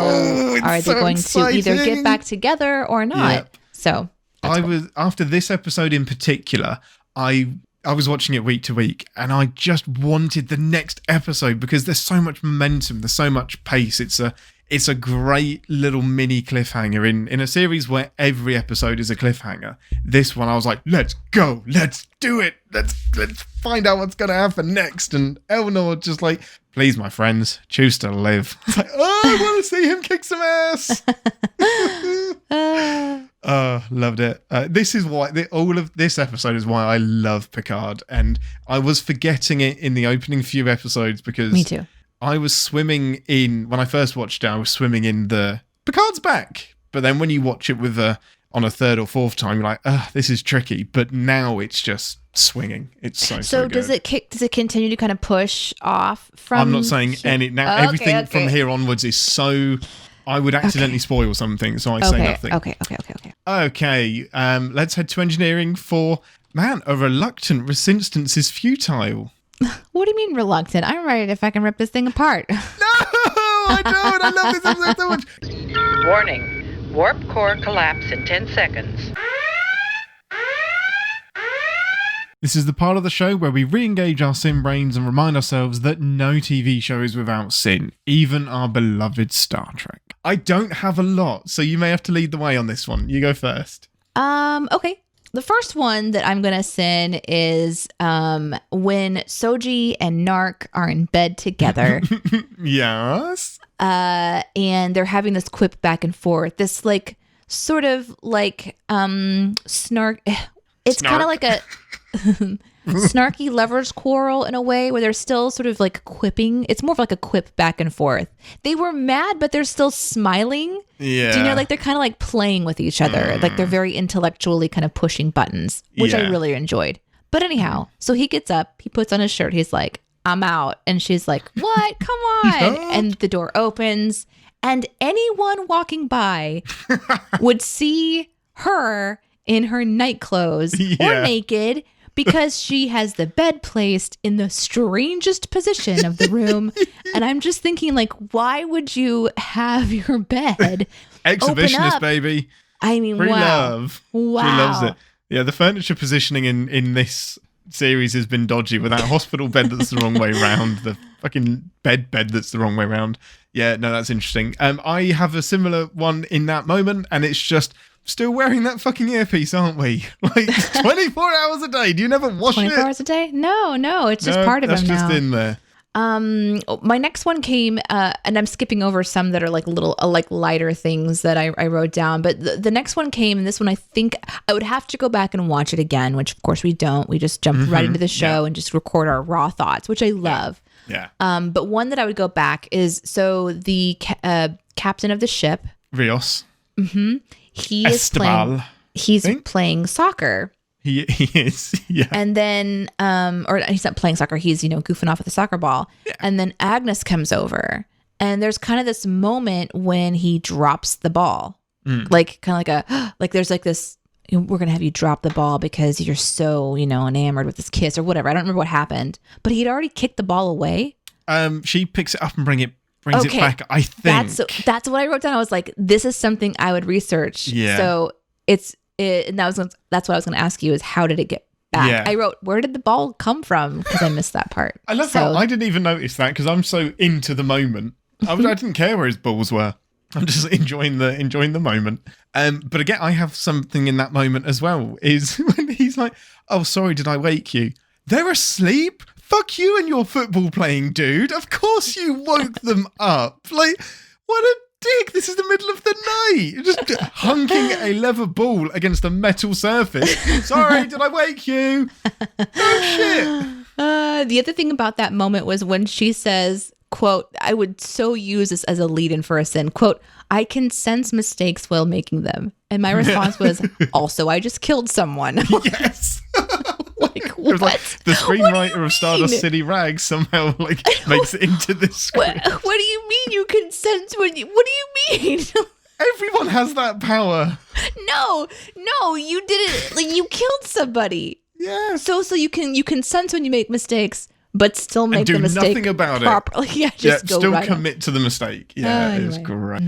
are they going to either get back together or not? Yep. So after this episode in particular, I was watching it week to week, and I just wanted the next episode because there's so much momentum, there's so much pace. It's a great little mini cliffhanger in a series where every episode is a cliffhanger. This one, I was like, let's go, let's do it, let's find out what's going to happen next. And Elnor just like, please, my friends, choose to live. It's like, I want to see him kick some ass. Loved it. This is why all of this episode is why I love Picard, and I was forgetting it in the opening few episodes because me too. I was swimming in, when I first watched it, I was swimming in the Picard's back. But then when you watch it on a third or fourth time, you're like, this is tricky. But now it's just swinging. It's so good. Does it continue to kind of push off from? I'm not saying any now. Everything from here onwards is so. I would accidentally spoil something, so I say nothing. Okay. Let's head to engineering for a reluctant ReSINstance is futile. What do you mean reluctant? I'm ready if I can rip this thing apart. No, I don't. I love this episode so much. Warning. Warp core collapse in 10 seconds. This is the part of the show where we re-engage our sin brains and remind ourselves that no TV show is without sin, even our beloved Star Trek. I don't have a lot, so you may have to lead the way on this one. You go first. Okay. The first one that I'm going to sin is when Soji and Narc are in bed together. Yes. And they're having this quip back and forth. This like sort of like snark. It's kind of like a snarky lovers quarrel in a way where they're still sort of like quipping. It's more of like a quip back and forth. They were mad, but they're still smiling. Yeah. Do you know, like they're kind of like playing with each other. Like they're very intellectually kind of pushing buttons, which I really enjoyed. But anyhow, so he gets up, he puts on his shirt. He's like, I'm out. And she's like, what? Come on. And the door opens and anyone walking by would see her in her night clothes or naked because she has the bed placed in the strangest position of the room. And I'm just thinking, like, why would you have your bed exhibitionist, baby? I mean, Free wow. love. Wow. She loves it. Yeah, the furniture positioning in this series has been dodgy with that hospital bed that's the wrong way round, the fucking bed that's the wrong way round. Yeah, no, that's interesting. I have a similar one in that moment, and it's just still wearing that fucking earpiece, aren't we? Like 24 hours a day. Do you never wash 24 it? hours a day? No, it's just part of him now. That's just in there. My next one came, and I'm skipping over some that are like little, like lighter things that I wrote down. But the next one came, and this one I think I would have to go back and watch it again, which of course we don't. We just jump right into the show and just record our raw thoughts, which I love. Yeah. But one that I would go back is the captain of the ship, Rios. He is playing soccer. He is, yeah. And then, or he's not playing soccer. He's, goofing off with a soccer ball. Yeah. And then Agnes comes over, and there's kind of this moment when he drops the ball, like kind of like there's like this. We're gonna have you drop the ball because you're so enamored with this kiss or whatever. I don't remember what happened, but he'd already kicked the ball away. She picks it up and brings it back. I think that's what I wrote down. I was like, this is something I would research. Yeah. So and that's what I was going to ask you is how did it get back? Yeah. I wrote, where did the ball come from? Because I missed that part. I love how I didn't even notice that because I'm so into the moment. I didn't care where his balls were. I'm just enjoying the moment. But again, I have something in that moment as well. Is when he's like, "Oh, sorry, did I wake you? They're asleep. Fuck you and your football playing dude. Of course you woke them up. Like, what a dick. This is the middle of the night. Just hunking a leather ball against a metal surface. Sorry, did I wake you? No shit." The other thing about that moment was when she says, quote, I would so use this as a lead-in for a sin, quote, I can sense mistakes while making them. And my response was, also, I just killed someone. Yes. Like, what? It was like the screenwriter of Stardust City Rags somehow makes it into this script. What do you mean you can sense what do you mean? Everyone has that power. No, you didn't. Like, you killed somebody. Yeah. So you can sense when you make mistakes, but still make the mistake nothing about properly. it. Yeah, just go still right commit to the mistake. Yeah, it was great.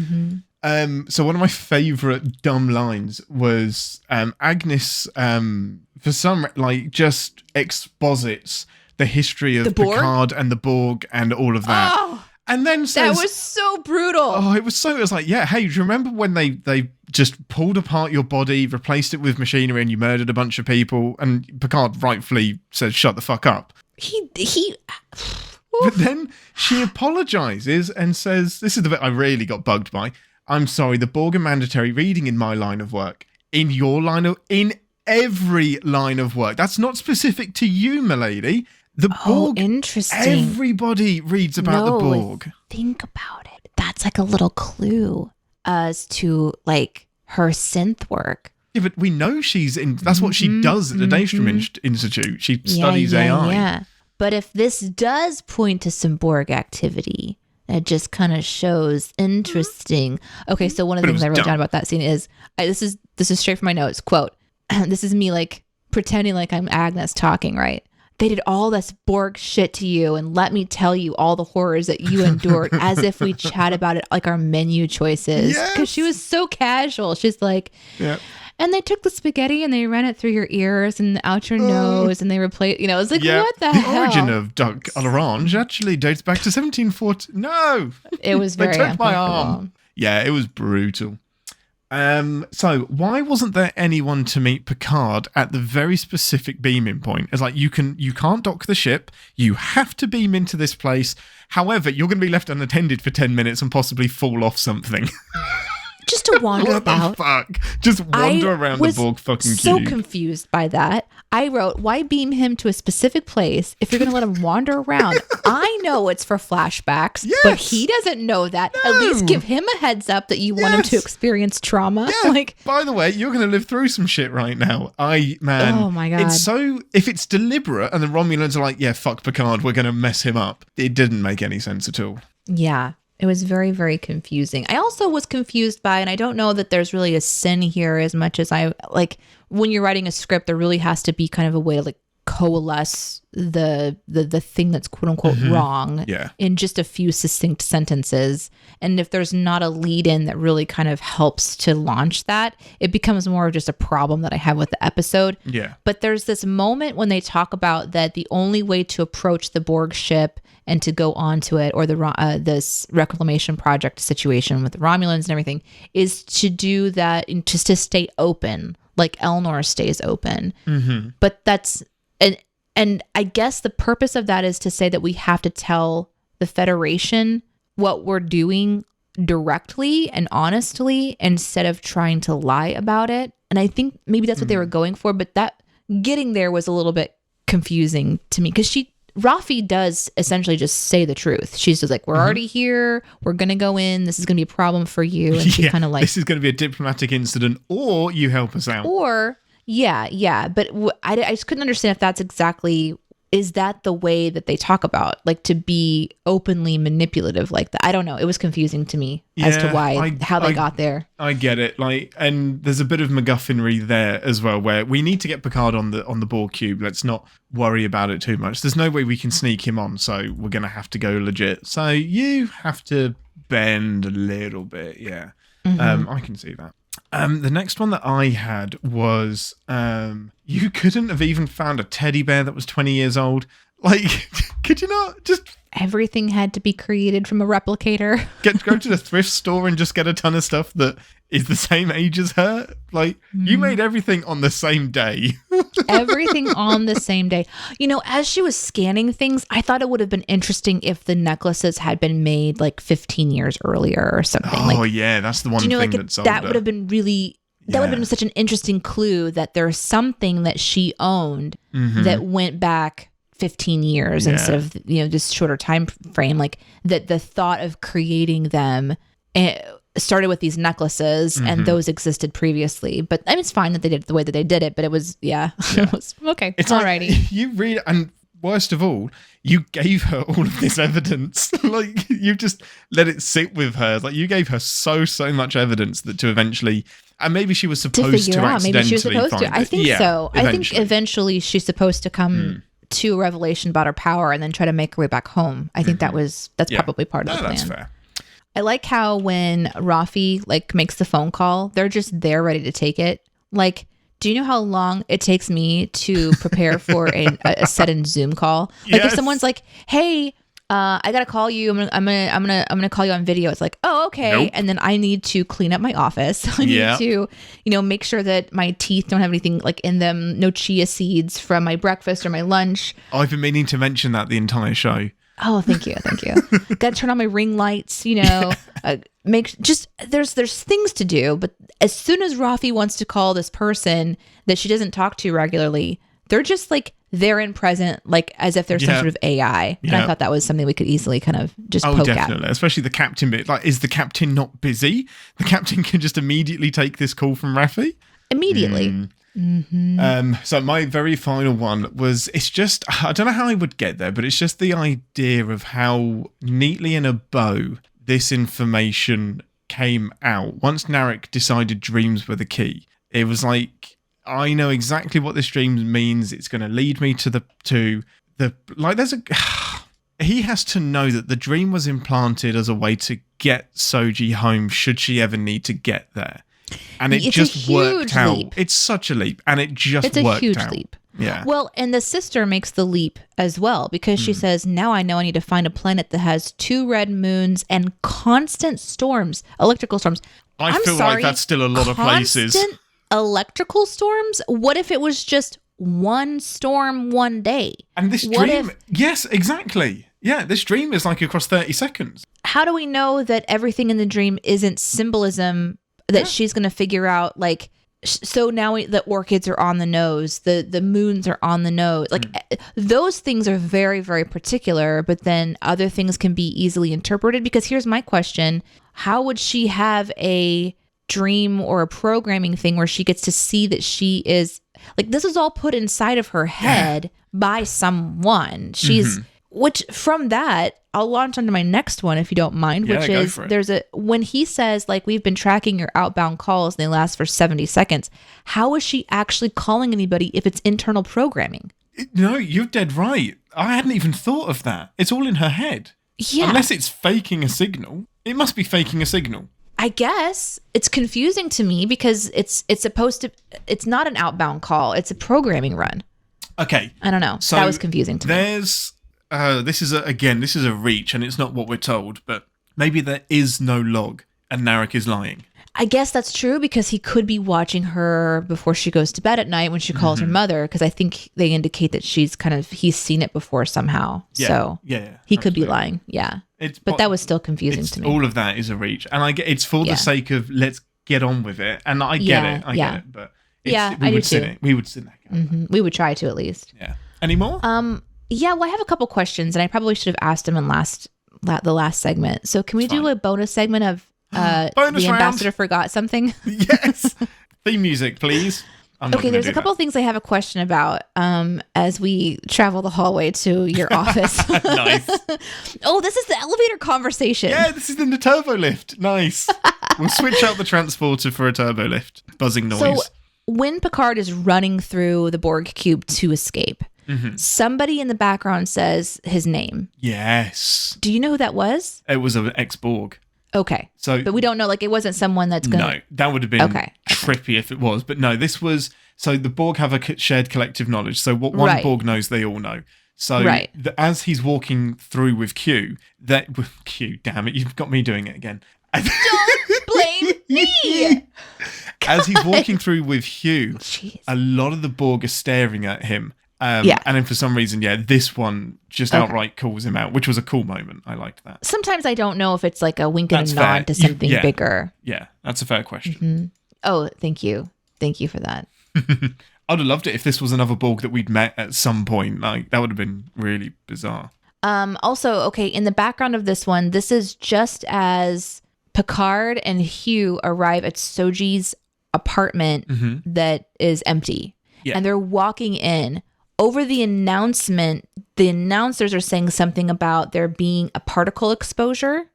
So one of my favourite dumb lines was Agnes, for some just exposits the history of Picard and the Borg and all of that. Oh, and then says, that was so brutal. Oh, it was like, yeah, hey, do you remember when they just pulled apart your body, replaced it with machinery, and you murdered a bunch of people? And Picard rightfully says, shut the fuck up. He But then she apologizes and says, this is the bit I really got bugged by. I'm sorry, the Borg are mandatory reading in my line of work. In every line of work. That's not specific to you, milady. The Borg, interesting. Everybody reads about the Borg. Think about it. That's like a little clue as to like her synth work. Yeah, but we know she's in. That's what she does at the Daystrom Institute. She studies AI. Yeah. But if this does point to some Borg activity, it just kind of shows interesting. Okay, so one of the things I wrote down about that scene is this is straight from my notes. Quote: "This is me like pretending like I'm Agnes talking, right? They did all this Borg shit to you, and let me tell you all the horrors that you endured, as if we chat about it like our menu choices." Because she was so casual. She's like, yeah. And they took the spaghetti and they ran it through your ears and out your nose and they replaced, it's like, what the hell? The origin of Duck à l'Orange actually dates back to 1740. No! It was very They took my arm. Yeah, it was brutal. So why wasn't there anyone to meet Picard at the very specific beaming point? It's like, you can't dock the ship. You have to beam into this place. However, you're going to be left unattended for 10 minutes and possibly fall off something. just to wander about. What the fuck? Just wander around the Borg fucking so cube. Confused by that. I wrote, why beam him to a specific place if you're going to let him wander around? I know it's for flashbacks, but he doesn't know that. No. At least give him a heads up that you want him to experience trauma. Yeah. Like, by the way, you're going to live through some shit right now. Oh my God. It's so, if it's deliberate and the Romulans are like, yeah, fuck Picard, we're going to mess him up. It didn't make any sense at all. Yeah. It was very, very confusing. I also was confused by, and I don't know that there's really a sin here as much as I like when you're writing a script, there really has to be kind of a way to like coalesce the thing that's quote unquote wrong in just a few succinct sentences. And if there's not a lead in that really kind of helps to launch that, it becomes more of just a problem that I have with the episode. Yeah. But there's this moment when they talk about that the only way to approach the Borg ship and to go onto it, or this reclamation project situation with the Romulans and everything, is to do that and just to stay open, like Elnor stays open. But that's and I guess the purpose of that is to say that we have to tell the Federation what we're doing directly and honestly instead of trying to lie about it. And I think maybe that's what they were going for, but that getting there was a little bit confusing to me because Rafi does essentially just say the truth. She's just like, we're already here. We're going to go in. This is going to be a problem for you. And she kind of like, this is going to be a diplomatic incident, or you help us out. Or, yeah. But I just couldn't understand if that's exactly, is that the way that they talk about, like to be openly manipulative like that? I don't know. It was confusing to me as to how they got there. I get it. Like, and there's a bit of MacGuffinry there as well, where we need to get Picard on the Borg Cube. Let's not worry about it too much. There's no way we can sneak him on, so we're going to have to go legit. So you have to bend a little bit. Yeah. I can see that. The next one that I had was you couldn't have even found a teddy bear that was 20 years old. Like, could you not just... Everything had to be created from a replicator. Go to the thrift store and just get a ton of stuff that is the same age as her. Like, you made everything on the same day. Everything on the same day. You know, as she was scanning things, I thought it would have been interesting if the necklaces had been made like 15 years earlier or something. Oh, yeah, that's the one thing that's older. That would have been really... That would have been such an interesting clue that there's something that she owned that went back 15 years instead of, this shorter time frame. Like that the thought of creating them started with these necklaces and those existed previously. But I mean, it's fine that they did it the way that they did it, but it was, it was okay. It's alrighty. Like, you read it, and worst of all, you gave her all of this evidence. Like, you just let it sit with her. Like, you gave her so much evidence that to eventually... And maybe she was supposed to accidentally maybe she was supposed find to. I think so. I think eventually she's supposed to come to a revelation about her power and then try to make her way back home. I think that's probably part of the plan. That's fair. I like how when Rafi makes the phone call, they're just there ready to take it. Like, do you know how long it takes me to prepare for a sudden Zoom call? Like if someone's like, "Hey, I gotta call you. I'm gonna call you on video." It's like, oh, okay. Nope. And then I need to clean up my office. I need to, make sure that my teeth don't have anything in them. No chia seeds from my breakfast or my lunch. I've been meaning to mention that the entire show. Oh, thank you. Gotta turn on my ring lights. There's things to do. But as soon as Rafi wants to call this person that she doesn't talk to regularly, they're just there and present, as if there's some sort of AI. And I thought that was something we could easily kind of just poke definitely. at. Especially the captain bit. Is the captain not busy? The captain can just immediately take this call from Rafi? Immediately. So my very final one was, it's just, I don't know how I would get there, but it's just the idea of how neatly in a bow this information came out. Once Narek decided dreams were the key, it was like, I know exactly what this dream means. It's going to lead me to the he has to know that the dream was implanted as a way to get Soji home should she ever need to get there. And it just worked out. It's such a leap. And it just worked out. It's a huge leap. Yeah. Well, and the sister makes the leap as well because she says, now I know I need to find a planet that has 2 red moons and constant storms, electrical storms. I feel like that's still a lot of places. Constant electrical storms? What if it was just one storm one day? And this dream, yes, exactly. Yeah, this dream is across 30 seconds. How do we know that everything in the dream isn't symbolism that she's going to figure out, like, so now the orchids are on the nose, the moons are on the nose. Like those things are very, very particular, but then other things can be easily interpreted. Because here's my question. How would she have a dream or a programming thing where she gets to see that she is, like, this is all put inside of her head by someone. She's, which from that, I'll launch onto my next one if you don't mind, which is when he says, like, we've been tracking your outbound calls and they last for 70 seconds. How is she actually calling anybody if it's internal programming? No, you're dead right. I hadn't even thought of that. It's all in her head. Yeah. Unless it's faking a signal. It must be faking a signal. I guess it's confusing to me because it's supposed to, it's not an outbound call. It's a programming run. Okay. I don't know. So that was confusing to me. This is a reach, and it's not what we're told, but maybe there is no log and Narek is lying. I guess that's true because he could be watching her before she goes to bed at night when she calls her mother, because I think they indicate that he's seen it before somehow. Yeah, so he could be lying. Yeah. But that was still confusing to me. All of that is a reach. And I get it's for the sake of let's get on with it. And I get it. I get it. But we would sin that. We would try to at least. Yeah. Any more? Yeah, well, I have a couple questions, and I probably should have asked them in the last segment. So can we do a bonus segment of the ambassador forgot something? Yes. Theme music, please. Okay, there's a couple of things I have a question about as we travel the hallway to your office. Nice. Oh, this is the elevator conversation. Yeah, this is in the turbo lift. Nice. We'll switch out the transporter for a turbo lift. Buzzing noise. So when Picard is running through the Borg Cube to escape, somebody in the background says his name. Yes. Do you know who that was? It was an ex-Borg. Okay. But we don't know, like, it wasn't someone that's going to... No, that would have been trippy if it was. But no, this was... So the Borg have a shared collective knowledge. So what one Borg knows, they all know. So as he's walking through with Q, damn it, you've got me doing it again. Don't blame me! As he's walking through with Hugh, a lot of the Borg are staring at him. And then for some reason, this one just outright calls him out, which was a cool moment. I liked that. Sometimes I don't know if it's like a wink and a nod to something bigger. Yeah, that's a fair question. Oh, thank you. Thank you for that. I'd have loved it if this was another Borg that we'd met at some point. Like, that would have been really bizarre. Also, okay, in the background of this one, this is just as Picard and Hugh arrive at Soji's apartment that is empty. Yeah. And they're walking in. Over the announcement, the announcers are saying something about there being a particle exposure.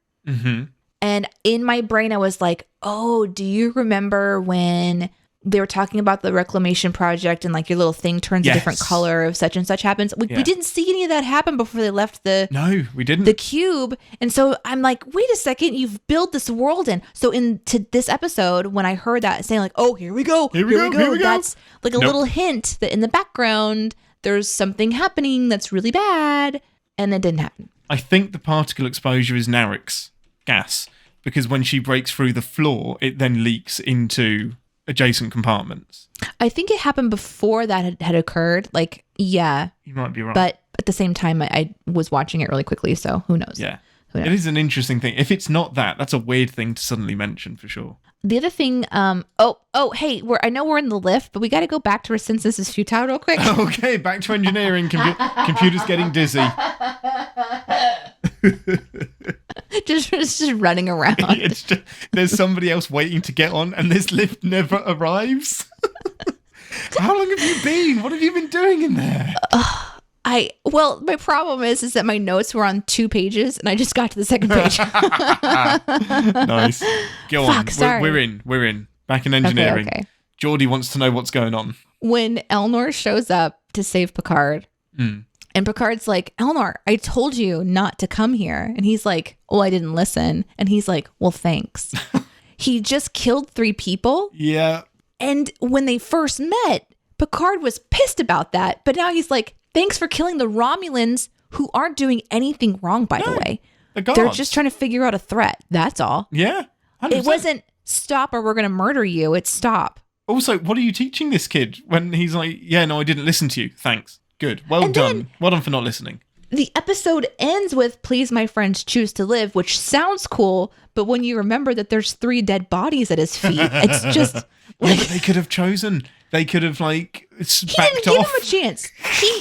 And in my brain, I was like, oh, do you remember when they were talking about the reclamation project and like your little thing turns a different color if such and such happens? We didn't see any of that happen before they left the cube. And so I'm like, wait a second, you've built this world in. So into this episode, when I heard that saying like, oh, here we go. That's like a little hint that in the background, there's something happening that's really bad, and it didn't happen. I think the particle exposure is Narek's gas, because when she breaks through the floor, it then leaks into adjacent compartments. I think it happened before that had occurred. Like, yeah. You might be right. But at the same time, I was watching it really quickly, so who knows? Yeah. It is an interesting thing. If it's not that's a weird thing to suddenly mention for sure. The other thing, hey, I know we're in the lift, but we got to go back to ReSINstance is Futile real quick. Okay, back to engineering. Computer's getting dizzy. just running around. There's somebody else waiting to get on, and this lift never arrives. How long have you been? What have you been doing in there? My problem is that my notes were on 2 pages and I just got to the second page. Nice. Go on. Sorry. We're in. Back in engineering. Okay. Geordie wants to know what's going on. When Elnor shows up to save Picard, and Picard's like, Elnor, I told you not to come here. And he's like, oh, I didn't listen. And he's like, well, thanks. He just killed 3 people. Yeah. And when they first met, Picard was pissed about that. But now he's like, thanks for killing the Romulans who aren't doing anything wrong, by the way. They're just trying to figure out a threat. That's all. Yeah. 100%. It wasn't stop or we're going to murder you. It's stop. Also, what are you teaching this kid when he's like, yeah, no, I didn't listen to you. Thanks. Good. Well done for not listening. the episode ends with "Please, my friends, choose to live," which sounds cool, but when you remember that there's 3 dead bodies at his feet, it's just like, but they could have chosen. They could have backed off. He didn't give him a chance.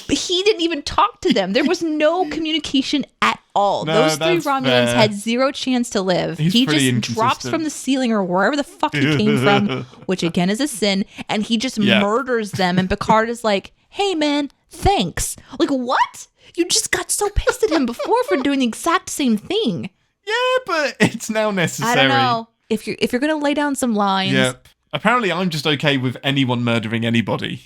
He didn't even talk to them. There was no communication at all. No, those 3 Romulans had 0 chance to live. He's he pretty just drops from the ceiling or wherever the fuck he came from, which again is a sin, and he just murders them. And Picard is like, "Hey man, thanks." Like, what? You just got so pissed at him before for doing the exact same thing. Yeah, but it's now necessary. I don't know. If you're gonna lay down some lines. Yep. Apparently, I'm just okay with anyone murdering anybody.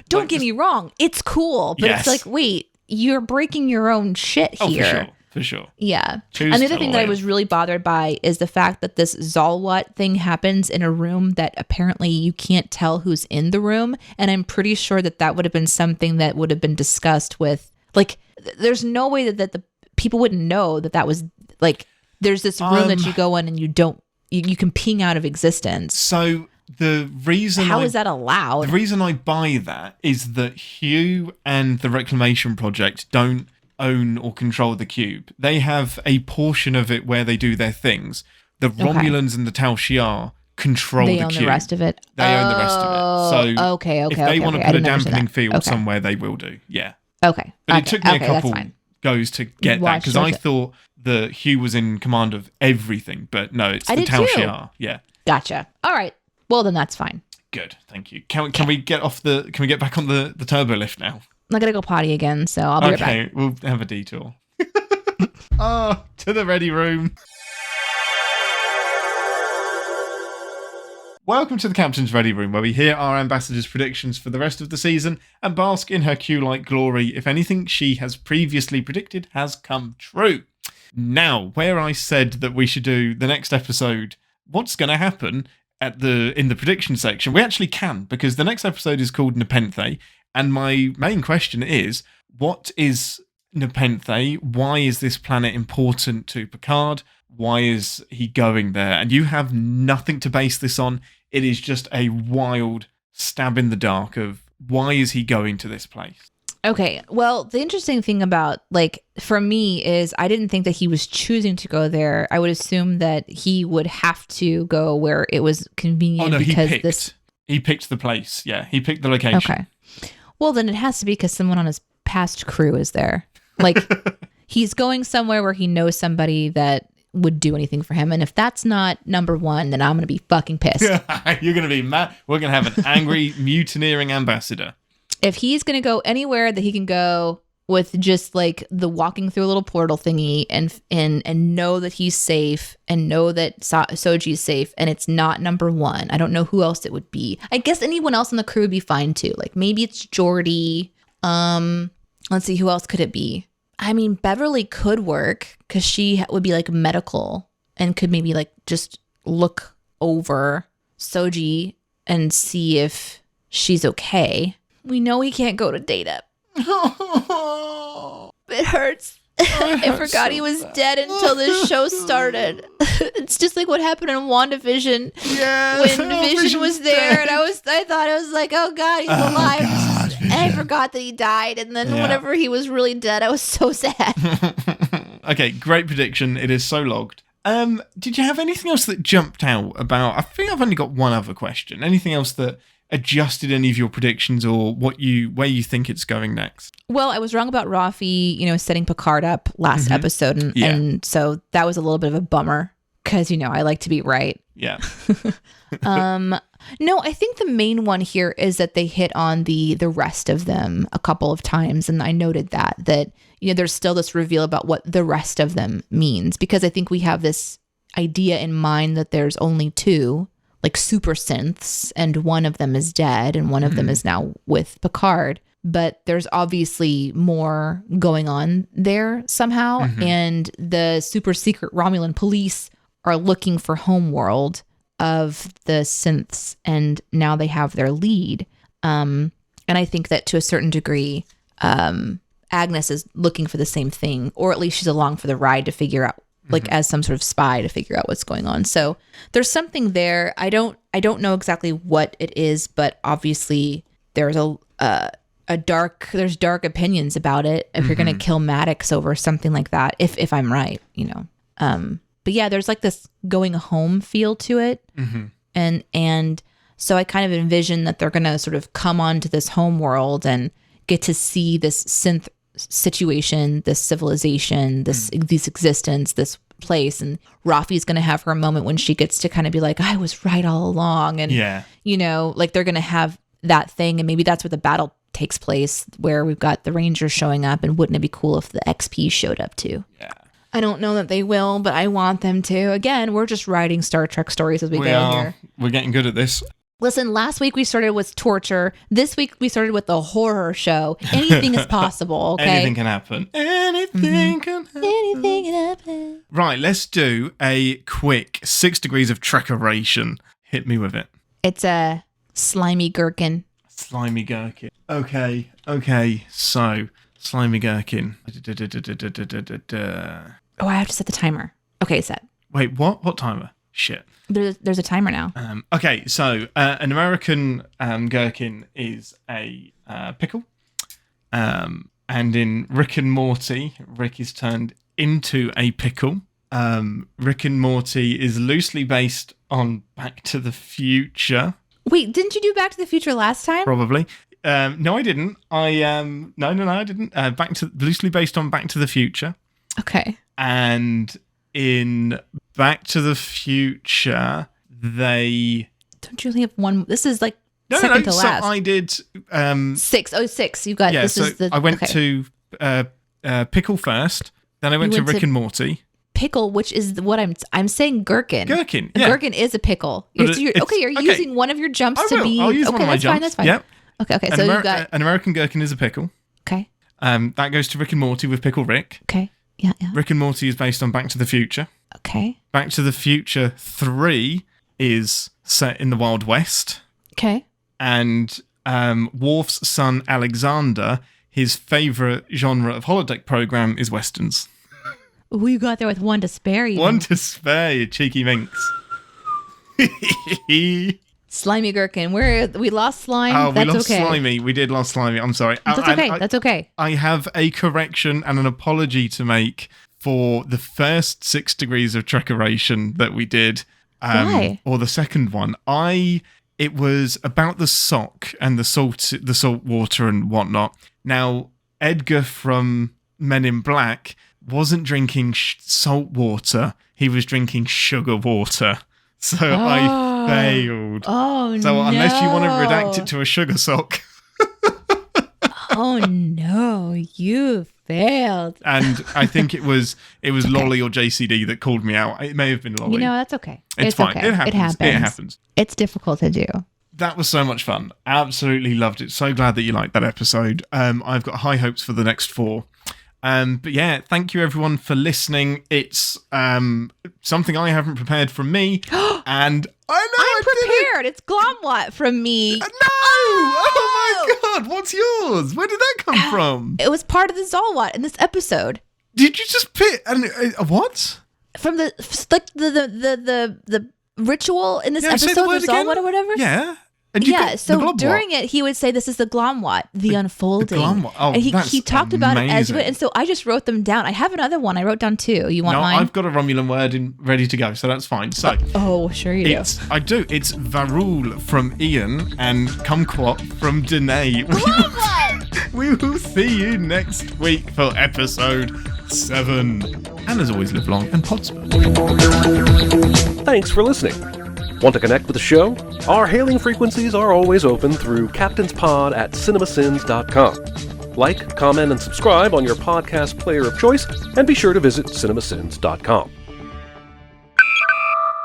Don't get me wrong. It's cool, but it's like, wait, you're breaking your own shit here. For sure. Yeah. Another thing that I was really bothered by is the fact that this Zalwat thing happens in a room that apparently you can't tell who's in the room. And I'm pretty sure that would have been something that would have been discussed with, like, there's no way that the people wouldn't know that was, like, there's this room that you go in and you can ping out of existence. So the reason How is that allowed? The reason I buy that is that Hugh and the Reclamation Project don't own or control the cube. They have a portion of it where they do their things. The Romulans and the Tal Shiar control the cube. They own the rest of it? They own the rest of it. So if they want to put a dampening field somewhere, they will do. Yeah. Okay. But it took me a couple goes to get that, because I thought that Hugh was in command of everything, but no, it's the Tal Shiar. Yeah. Gotcha. All right. Well, then that's fine. Good. Thank you. Can we get back on the turbo lift now? I'm going to go potty again, so I'll be right back. Okay, we'll have a detour. To the ready room. Welcome to the Captain's Ready Room, where we hear our ambassador's predictions for the rest of the season and bask in her Q-like glory if anything she has previously predicted has come true. Now, where I said that we should do the next episode, what's going to happen in the prediction section, we actually can, because the next episode is called Nepenthe, and my main question is, what is Nepenthe? Why is this planet important to Picard? Why is he going there? And you have nothing to base this on. It is just a wild stab in the dark of why is he going to this place? Okay, well, the interesting thing about, like, for me is I didn't think that he was choosing to go there. I would assume that he would have to go where it was convenient. Oh, no, he picked the place. Yeah, he picked the location. Okay. Well, then it has to be because someone on his past crew is there. Like, he's going somewhere where he knows somebody that would do anything for him. And if that's not number one, then I'm going to be fucking pissed. You're going to be mad. We're going to have an angry, mutineering ambassador. If he's going to go anywhere that he can go with just like the walking through a little portal thingy and know that he's safe and know that Soji's safe and it's not number one, I don't know who else it would be. I guess anyone else on the crew would be fine too. Like maybe it's Geordi. Let's see, who else could it be? I mean, Beverly could work because she would be like medical and could maybe like just look over Soji and see if she's okay. We know he can't go to Data. It hurts. I forgot he was dead until this show started. It's just like what happened in WandaVision. Yeah, when Vision was there, and I thought I was like, oh God, he's alive. God, and I forgot that he died. And then whenever he was really dead, I was so sad. Okay, great prediction. It is so logged. Did you have anything else that jumped out about? I think I've only got one other question. Anything else that adjusted any of your predictions or where you think it's going next? Well, I was wrong about Rafi, setting Picard up last episode. And so that was a little bit of a bummer because, I like to be right. Yeah. No, I think the main one here is that they hit on the rest of them a couple of times. And I noted that there's still this reveal about what the rest of them means, because I think we have this idea in mind that there's only two, like super synths, and one of them is dead and one of them is now with Picard. But there's obviously more going on there somehow. And the super secret Romulan police are looking for homeworld of the synths, and now they have their lead. And I think that to a certain degree, Agnes is looking for the same thing, or at least she's along for the ride to figure out, like as some sort of spy to figure out what's going on. So there's something there. I don't know exactly what it is, but obviously there's a there's dark opinions about it if you're going to kill Maddox over something like that, if I'm right, but yeah, there's like this going home feel to it. And so I kind of envision that they're going to sort of come onto this home world and get to see this synth situation, this civilization, this existence, this place. And Rafi's going to have her moment when she gets to kind of be like, I was right all along. And, like they're going to have that thing. And maybe that's where the battle takes place, where we've got the Rangers showing up. And wouldn't it be cool if the XP showed up too? Yeah. I don't know that they will, but I want them to. Again, we're just writing Star Trek stories as we go here. We're getting good at this. Listen, last week we started with torture. This week we started with the horror show. Anything is possible, okay? Anything can happen. Anything can happen. Anything can happen. Right, let's do a quick 6 degrees of Trekkeration. Hit me with it. It's a slimy gherkin. Slimy gherkin. Okay. So, slimy gherkin. Oh, I have to set the timer. Okay, set. Wait, what? What timer? Shit. There's a timer now. Okay, so an American gherkin is a pickle. And in Rick and Morty, Rick is turned into a pickle. Rick and Morty is loosely based on Back to the Future. Wait, didn't you do Back to the Future last time? Probably. No, I didn't. No, I didn't. Loosely based on Back to the Future. Okay. And in Back to the Future, they... Don't you only have one? This is like second to last. So I did... 6. Oh, 6. You got... Yeah, this so is the, I went to Pickle first, then I went to Rick and Morty. Pickle, which is what I'm saying gherkin. Gherkin, yeah. Gherkin is a pickle. You're using one of your jumps to be... I'll use one of my jumps. That's fine. Yep. Okay, so you got... An American gherkin is a pickle. Okay. That goes to Rick and Morty with Pickle Rick. Okay. Yeah. Rick and Morty is based on Back to the Future. Okay. Back to the Future 3 is set in the Wild West. Okay. And Worf's son Alexander, his favourite genre of holodeck program is Westerns. Ooh, you got there with one to spare you. One to spare, you cheeky minx. Slimy gherkin. We lost slime. Oh, That's we lost okay. slimy. We did lost slimy. I'm sorry. That's okay. That's okay. I have a correction and an apology to make for the first 6 degrees of Trekkeration that we did. Why? Or the second one. It was about the sock and the salt water and whatnot. Now, Edgar from Men in Black wasn't drinking salt water. He was drinking sugar water. So I failed. Oh, so no. Unless you want to redact it to a sugar sock. Oh, no. You failed. And I think it was okay. Lolly or JCD that called me out. It may have been Lolly. That's okay. It's fine. Okay. It happens. It's difficult to do. That was so much fun. Absolutely loved it. So glad that you liked that episode. I've got high hopes for the next 4. But yeah, thank you everyone for listening. It's something I haven't prepared from me. And I'm prepared. It's Glomwat from me. No! Oh my God, what's yours? Where did that come from? It was part of the Zolwat in this episode. Did you just pick what? From the ritual in this episode, the Zolwat or whatever? Yeah. So during it, he would say, this is the Glomwat, the unfolding. The Glomwat. Oh, and he talked about it as it. And so I just wrote them down. I have another one. I wrote down 2. You want mine? I've got a Romulan word ready to go, so that's fine. So sure you do. I do. It's Varul from Ian and Kumquat from Deneé. We will see you next week for episode 7. And as always, live long and Podsper. Thanks for listening. Want to connect with the show? Our hailing frequencies are always open through CaptainsPod@CinemaSins.com. Like, comment, and subscribe on your podcast player of choice, and be sure to visit CinemaSins.com.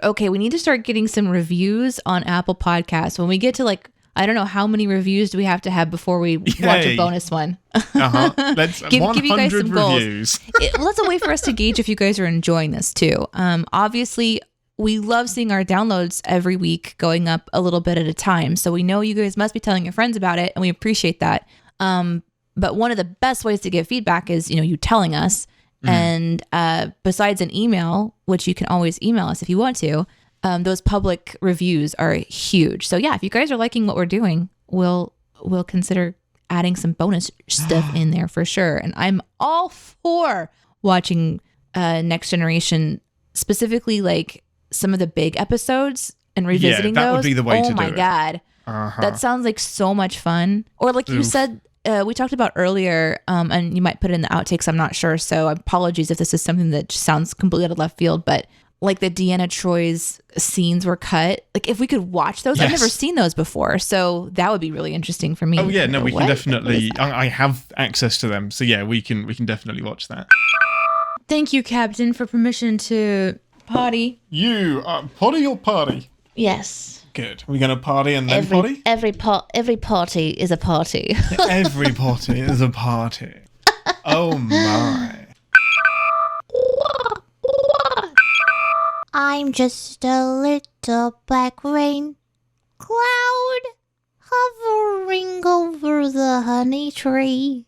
Okay, we need to start getting some reviews on Apple Podcasts. When we get to I don't know how many reviews do we have to have before we watch a bonus one. Let's give 100 you guys some reviews. That's a way for us to gauge if you guys are enjoying this too. Obviously, we love seeing our downloads every week going up a little bit at a time. So we know you guys must be telling your friends about it, and we appreciate that. But one of the best ways to give feedback is, you telling us. And besides an email, which you can always email us if you want to, those public reviews are huge. So yeah, if you guys are liking what we're doing, we'll consider adding some bonus stuff in there for sure. And I'm all for watching Next Generation, specifically like some of the big episodes and revisiting that those. would be the way to do it. Oh my God. That sounds like so much fun. Or like you said, we talked about earlier, and you might put it in the outtakes, I'm not sure. So apologies if this is something that just sounds completely out of left field, but like the Deanna Troy's scenes were cut. Like if we could watch those, I've never seen those before. So that would be really interesting for me. Oh yeah, no, we can definitely, I have access to them. So yeah, we can definitely watch that. Thank you, Captain, for permission to potty. You, potty or party? Yes. Good. We're going to party and then potty? Every party is a party. Every party is a party. Oh my. I'm just a little black rain cloud hovering over the honey tree.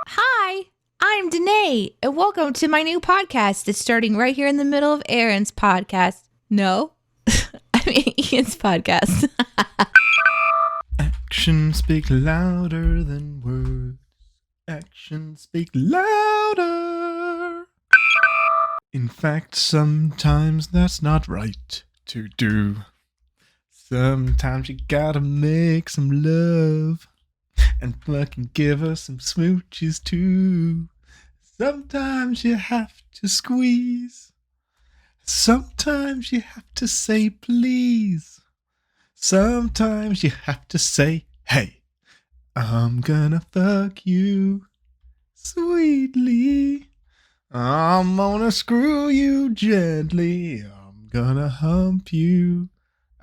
Hi, I'm Deneé, and welcome to my new podcast. It's starting right here in the middle of Aaron's podcast. No, I mean Ian's podcast. Actions speak louder than words. Actions speak louder. In fact, sometimes that's not right to do. Sometimes you gotta make some love and fucking give her some smooches too. Sometimes you have to squeeze. Sometimes you have to say please. Sometimes you have to say, hey, I'm gonna fuck you sweetly. I'm gonna screw you gently. I'm gonna hump you.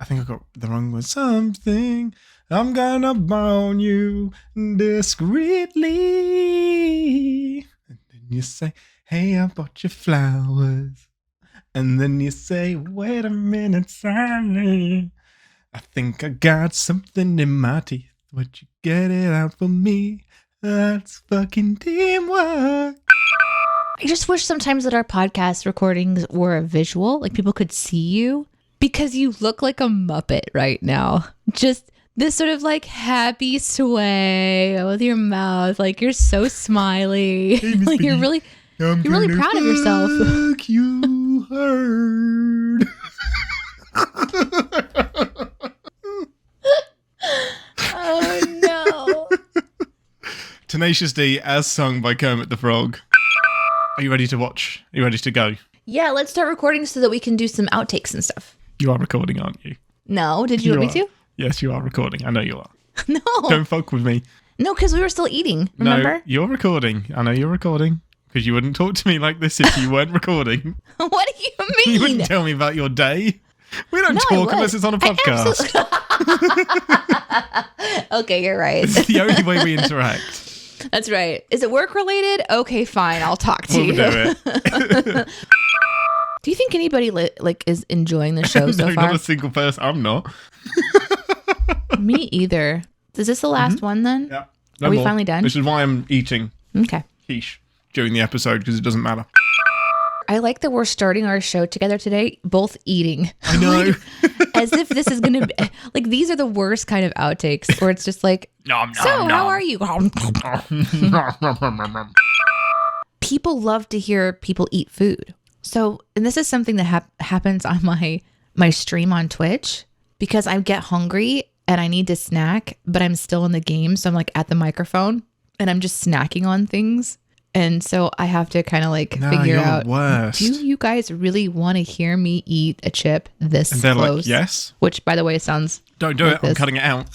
I think I got the wrong word. Something. I'm gonna bone you discreetly. And then you say, hey, I bought you flowers. And then you say, wait a minute, Sally. I think I got something in my teeth. Would you get it out for me? That's fucking teamwork. I just wish sometimes that our podcast recordings were a visual, like people could see you, because you look like a Muppet right now. Just this sort of like happy sway with your mouth, like you're so smiley. Hey, like you're really proud of yourself. Fuck you hard. Oh no. Tenacious D as sung by Kermit the Frog. Are you ready to watch? Are you ready to go? Yeah, let's start recording so that we can do some outtakes and stuff. You are recording, aren't you? No, did you want me to? Yes, you are recording. I know you are. No. Don't fuck with me. No, because we were still eating, remember? No, you're recording. I know you're recording. Because you wouldn't talk to me like this if you weren't recording. What do you mean? You wouldn't tell me about your day. We don't talk unless it's on a podcast. Okay, you're right. It's the only way we interact. That's right. Is it work related? Okay, fine. I'll talk to you. We'll do it. Do you think anybody is enjoying the show so No, far? not a single person. I'm not. Me either. Is this the last one then? Yeah. Are we finally done? This is why I'm eating Okay. quiche during the episode, because it doesn't matter. I like that we're starting our show together today, both eating. I know. As if this is going to be like, these are the worst kind of outtakes where it's just like, how are you? People love to hear people eat food. So, and this is something that happens on my stream on Twitch, because I get hungry and I need to snack, but I'm still in the game. So I'm like at the microphone and I'm just snacking on things. And so I have to kind of like figure out, do you guys really want to hear me eat a chip this close? And they're like, yes. Which, by the way, sounds Don't do it. I'm cutting it out.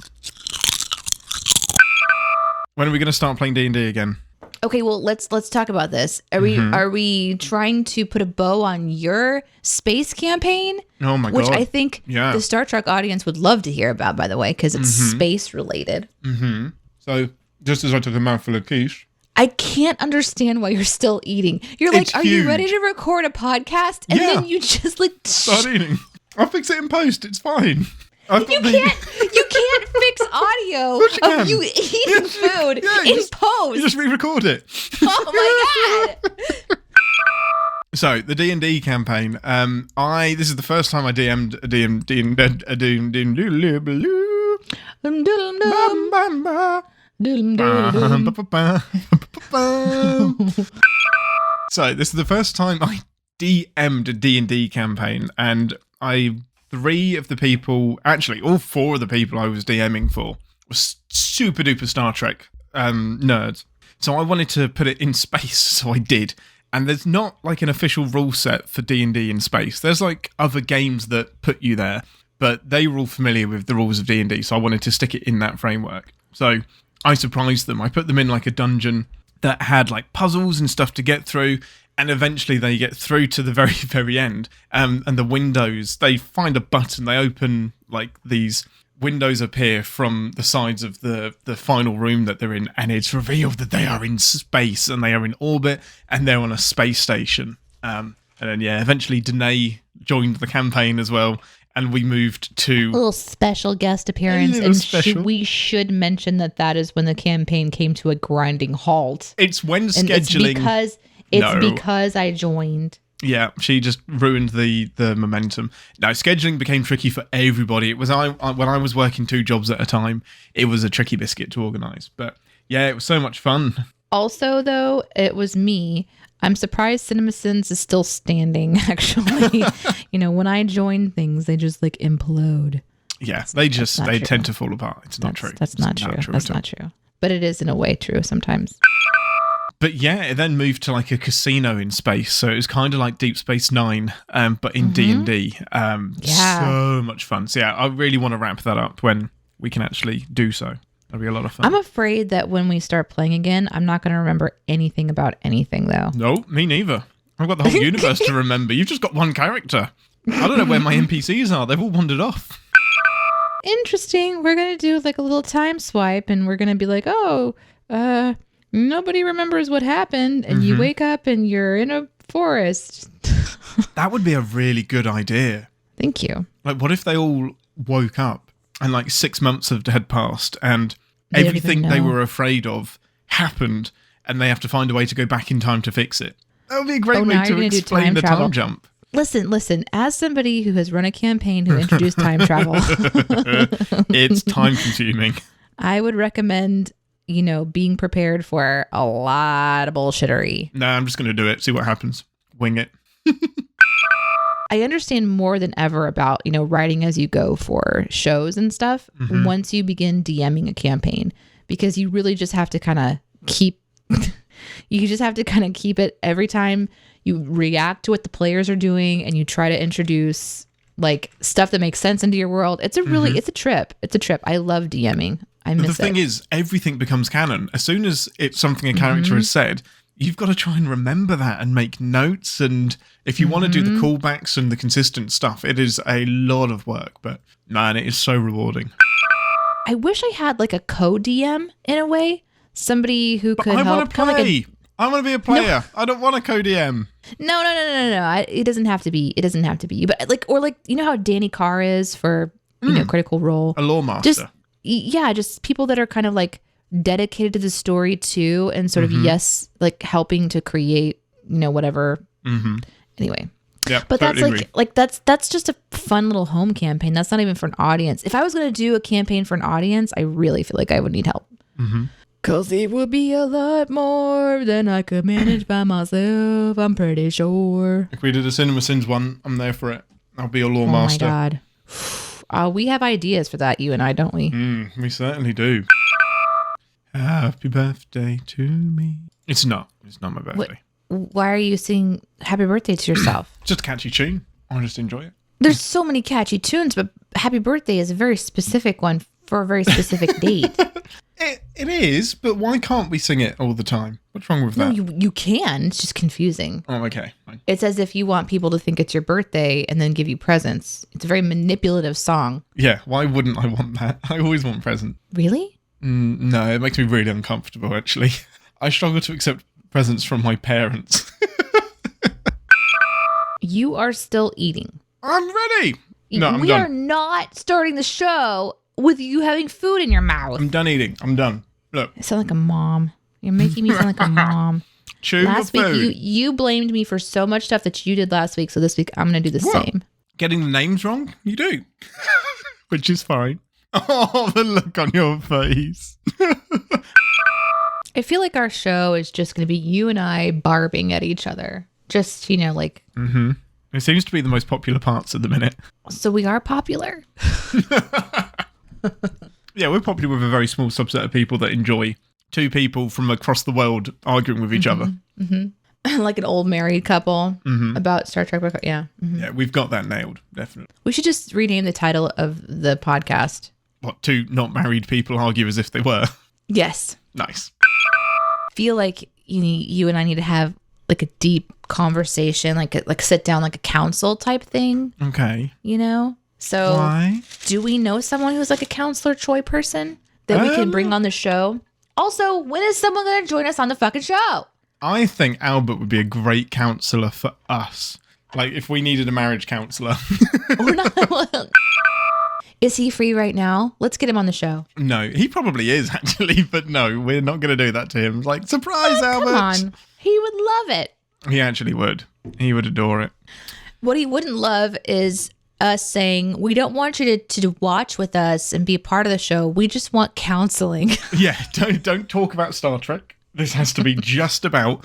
When are we going to start playing D&D again? Okay, well, let's talk about this. Are we trying to put a bow on your space campaign? Oh my god! Which I think the Star Trek audience would love to hear about, by the way, because it's space related. Mm-hmm. So just as I took a mouthful of quiche, I can't understand why you're still eating. You're like, are you ready to record a podcast? And then you just like start eating. I'll fix it in post. It's fine. You can't fix audio of you eating food in post. You just re-record it. Oh my god! So the D&D campaign. This is the first time I DM'd a So this is the first time I DM'd a D&D campaign, and three of the people, actually all four of the people I was DMing for was super duper Star Trek nerds. So I wanted to put it in space, so I did. And there's not like an official rule set for D&D in space. There's like other games that put you there, but they were all familiar with the rules of D&D, so I wanted to stick it in that framework. So I surprised them. I put them in like a dungeon that had like puzzles and stuff to get through, and eventually they get through to the very, very end. And the windows, they find a button, they open, like these windows appear from the sides of the final room that they're in, and it's revealed that they are in space, and they are in orbit, and they're on a space station. And then, eventually Deneé joined the campaign as well, and we moved to... A little special guest appearance, and we should mention that is when the campaign came to a grinding halt. It's when scheduling... It's because I joined. Yeah, she just ruined the momentum. No, scheduling became tricky for everybody. It was when I was working 2 jobs at a time, it was a tricky biscuit to organise. But yeah, it was so much fun. Also, though, it was me. I'm surprised CinemaSins is still standing, actually. When I join things, they just like implode. Yeah, they tend to fall apart. It's not true. That's not true. That's not true. But it is in a way true sometimes. But yeah, it then moved to like a casino in space. So it was kind of like Deep Space Nine, but in D&D. So much fun. So yeah, I really want to wrap that up when we can actually do so. That'll be a lot of fun. I'm afraid that when we start playing again, I'm not going to remember anything about anything, though. No, me neither. I've got the whole universe to remember. You've just got one character. I don't know where my NPCs are. They've all wandered off. Interesting. We're going to do like a little time swipe, and we're going to be like, nobody remembers what happened, and you wake up and you're in a forest. That would be a really good idea. Thank you. Like, what if they all woke up and like 6 months had passed, and everything they were afraid of happened, and they have to find a way to go back in time to fix it? That would be a great way to explain the time jump. Listen. As somebody who has run a campaign who introduced time travel, it's time consuming. I would recommend being prepared for a lot of bullshittery. No, I'm just going to do it. See what happens. Wing it. I understand more than ever about, writing as you go for shows and stuff once you begin DMing a campaign, because you really just have to kind of keep it every time you react to what the players are doing, and you try to introduce like stuff that makes sense into your world. It's a trip. It's a trip. I love DMing. The thing is, everything becomes canon. As soon as it's something a character has said, you've got to try and remember that and make notes. And if you want to do the callbacks and the consistent stuff, it is a lot of work. But man, it is so rewarding. I wish I had like a co-DM in a way. Somebody who could help. I want to play. I want to be a player. No. I don't want a co-DM. No. It doesn't have to be. It doesn't have to be. But like how Danny Carr is for Critical Role. A lore master. Just people that are kind of like dedicated to the story too, and sort of like helping to create, whatever. Anyway, yeah, but totally that's just a fun little home campaign. That's not even for an audience. If I was going to do a campaign for an audience, I really feel like I would need help. Cause it would be a lot more than I could manage by myself. I'm pretty sure. If we did a CinemaSins one, I'm there for it. I'll be a lore master. Oh my god. We have ideas for that, you and I, don't we? We certainly do. Happy birthday to me. It's not my birthday. Why are you singing happy birthday to yourself? Just a catchy tune. I just enjoy it. There's so many catchy tunes, but happy birthday is a very specific one for a very specific date. It is, but why can't we sing it all the time? What's wrong with that? No, you can. It's just confusing. Oh, okay. Fine. It's as if you want people to think it's your birthday and then give you presents. It's a very manipulative song. Yeah, why wouldn't I want that? I always want presents. Really? No, it makes me really uncomfortable, actually. I struggle to accept presents from my parents. You are still eating. I'm ready. No, I'm done. We are not starting the show with you having food in your mouth. I'm done eating. I'm done. Look. I sound like a mom. You're making me sound like a mom. Last week, you blamed me for so much stuff that you did last week, so this week I'm going to do the same. Getting the names wrong? You do. Which is fine. Oh, the look on your face. I feel like our show is just going to be you and I barbing at each other. Just, like... Mm-hmm. It seems to be the most popular parts at the minute. So we are popular. Yeah, we're popular with a very small subset of people that enjoy two people from across the world arguing with each other. Mm-hmm. Like an old married couple about Star Trek. Yeah. Mm-hmm. Yeah, we've got that nailed, definitely. We should just rename the title of the podcast. What, two not married people argue as if they were? Yes. Nice. I feel like you and I need to have like a deep conversation, like sit down, like a council type thing. Okay. So why? Do we know someone who's like a counselor Choi person that we can bring on the show? Also, when is someone going to join us on the fucking show? I think Albert would be a great counselor for us. Like if we needed a marriage counselor. Or not. Is he free right now? Let's get him on the show. No, he probably is actually, but no, we're not going to do that to him. Like, surprise, Albert. Come on. He would love it. He actually would. He would adore it. What he wouldn't love is us saying, we don't want you to watch with us and be a part of the show. We just want counseling. Yeah, don't talk about Star Trek. This has to be just about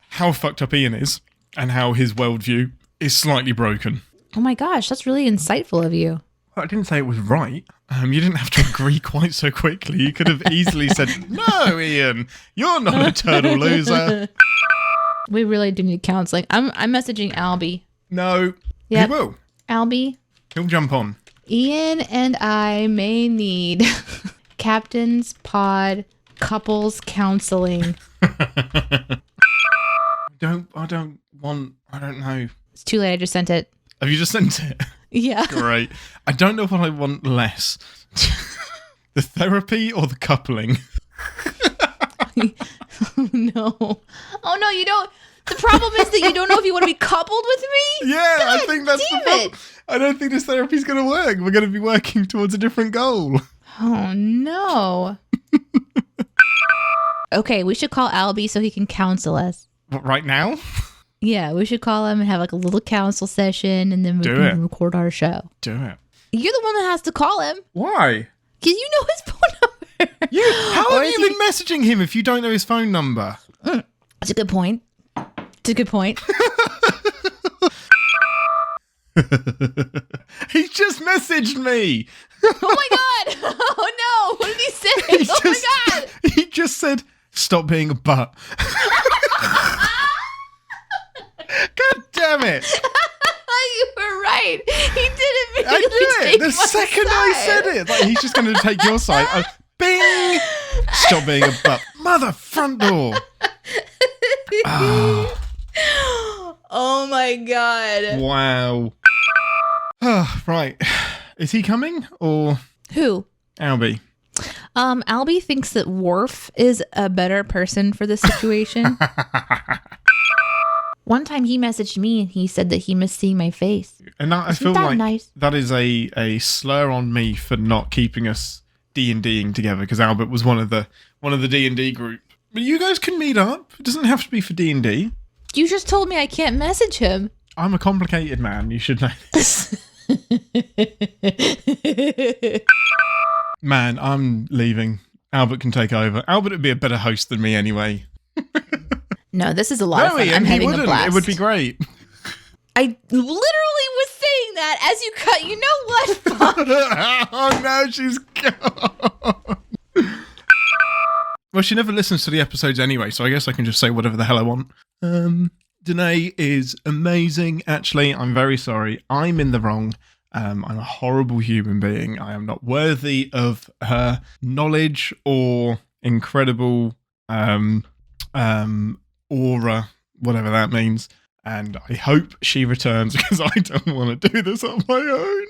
how fucked up Ian is and how his worldview is slightly broken. Oh my gosh, that's really insightful of you. Well, I didn't say it was right. You didn't have to agree quite so quickly. You could have easily said, no, Ian, you're not a total loser. We really do need counseling. I'm messaging Albie. No, Yep. he will. Albie, He'll jump on. Ian and I may need Captain's Pod couples counseling. I don't know. It's too late. I just sent it. Have you just sent it? Yeah. Great. I don't know what I want less. The therapy or the coupling? No. Oh, no, you don't. The problem is that you don't know if you want to be coupled with me. Yeah, God, I think that's the problem. I don't think this therapy's going to work. We're going to be working towards a different goal. Oh, no. Okay, we should call Albie so he can counsel us. What, right now? Yeah, we should call him and have like a little counsel session and then we can record our show. Do it. You're the one that has to call him. Why? Because you know his phone number. How have you been messaging him if you don't know his phone number? That's a good point. It's a good point. He just messaged me. Oh my God. Oh no. What did he say? My God. He just said, stop being a butt. God damn it. You were right. He didn't I knew it. The second I said it. Like, he's just going to take your side. Bing. Stop being a butt. Mother front door. Oh my God. Wow. Right. Is he coming or Who? Albie? Albie thinks that Worf is a better person for the situation. One time he messaged me and he said that he missed seeing my face. And I feel that like nice? that is a slur on me for not keeping us D&Ding together, because Albert was one of the D&D group. But you guys can meet up. It doesn't have to be for D&D. You just told me I can't message him. I'm a complicated man. You should know this. Man, I'm leaving. Albert can take over. Albert would be a better host than me anyway. No, this is a lot of fun. I'm having a blast. It would be great. I literally was saying that as you cut. You know what? Oh no, she's gone. Well, she never listens to the episodes anyway, so I guess I can just say whatever the hell I want. Deneé is amazing. Actually, I'm very sorry. I'm in the wrong. I'm a horrible human being. I am not worthy of her knowledge or incredible aura, whatever that means. And I hope she returns because I don't want to do this on my own.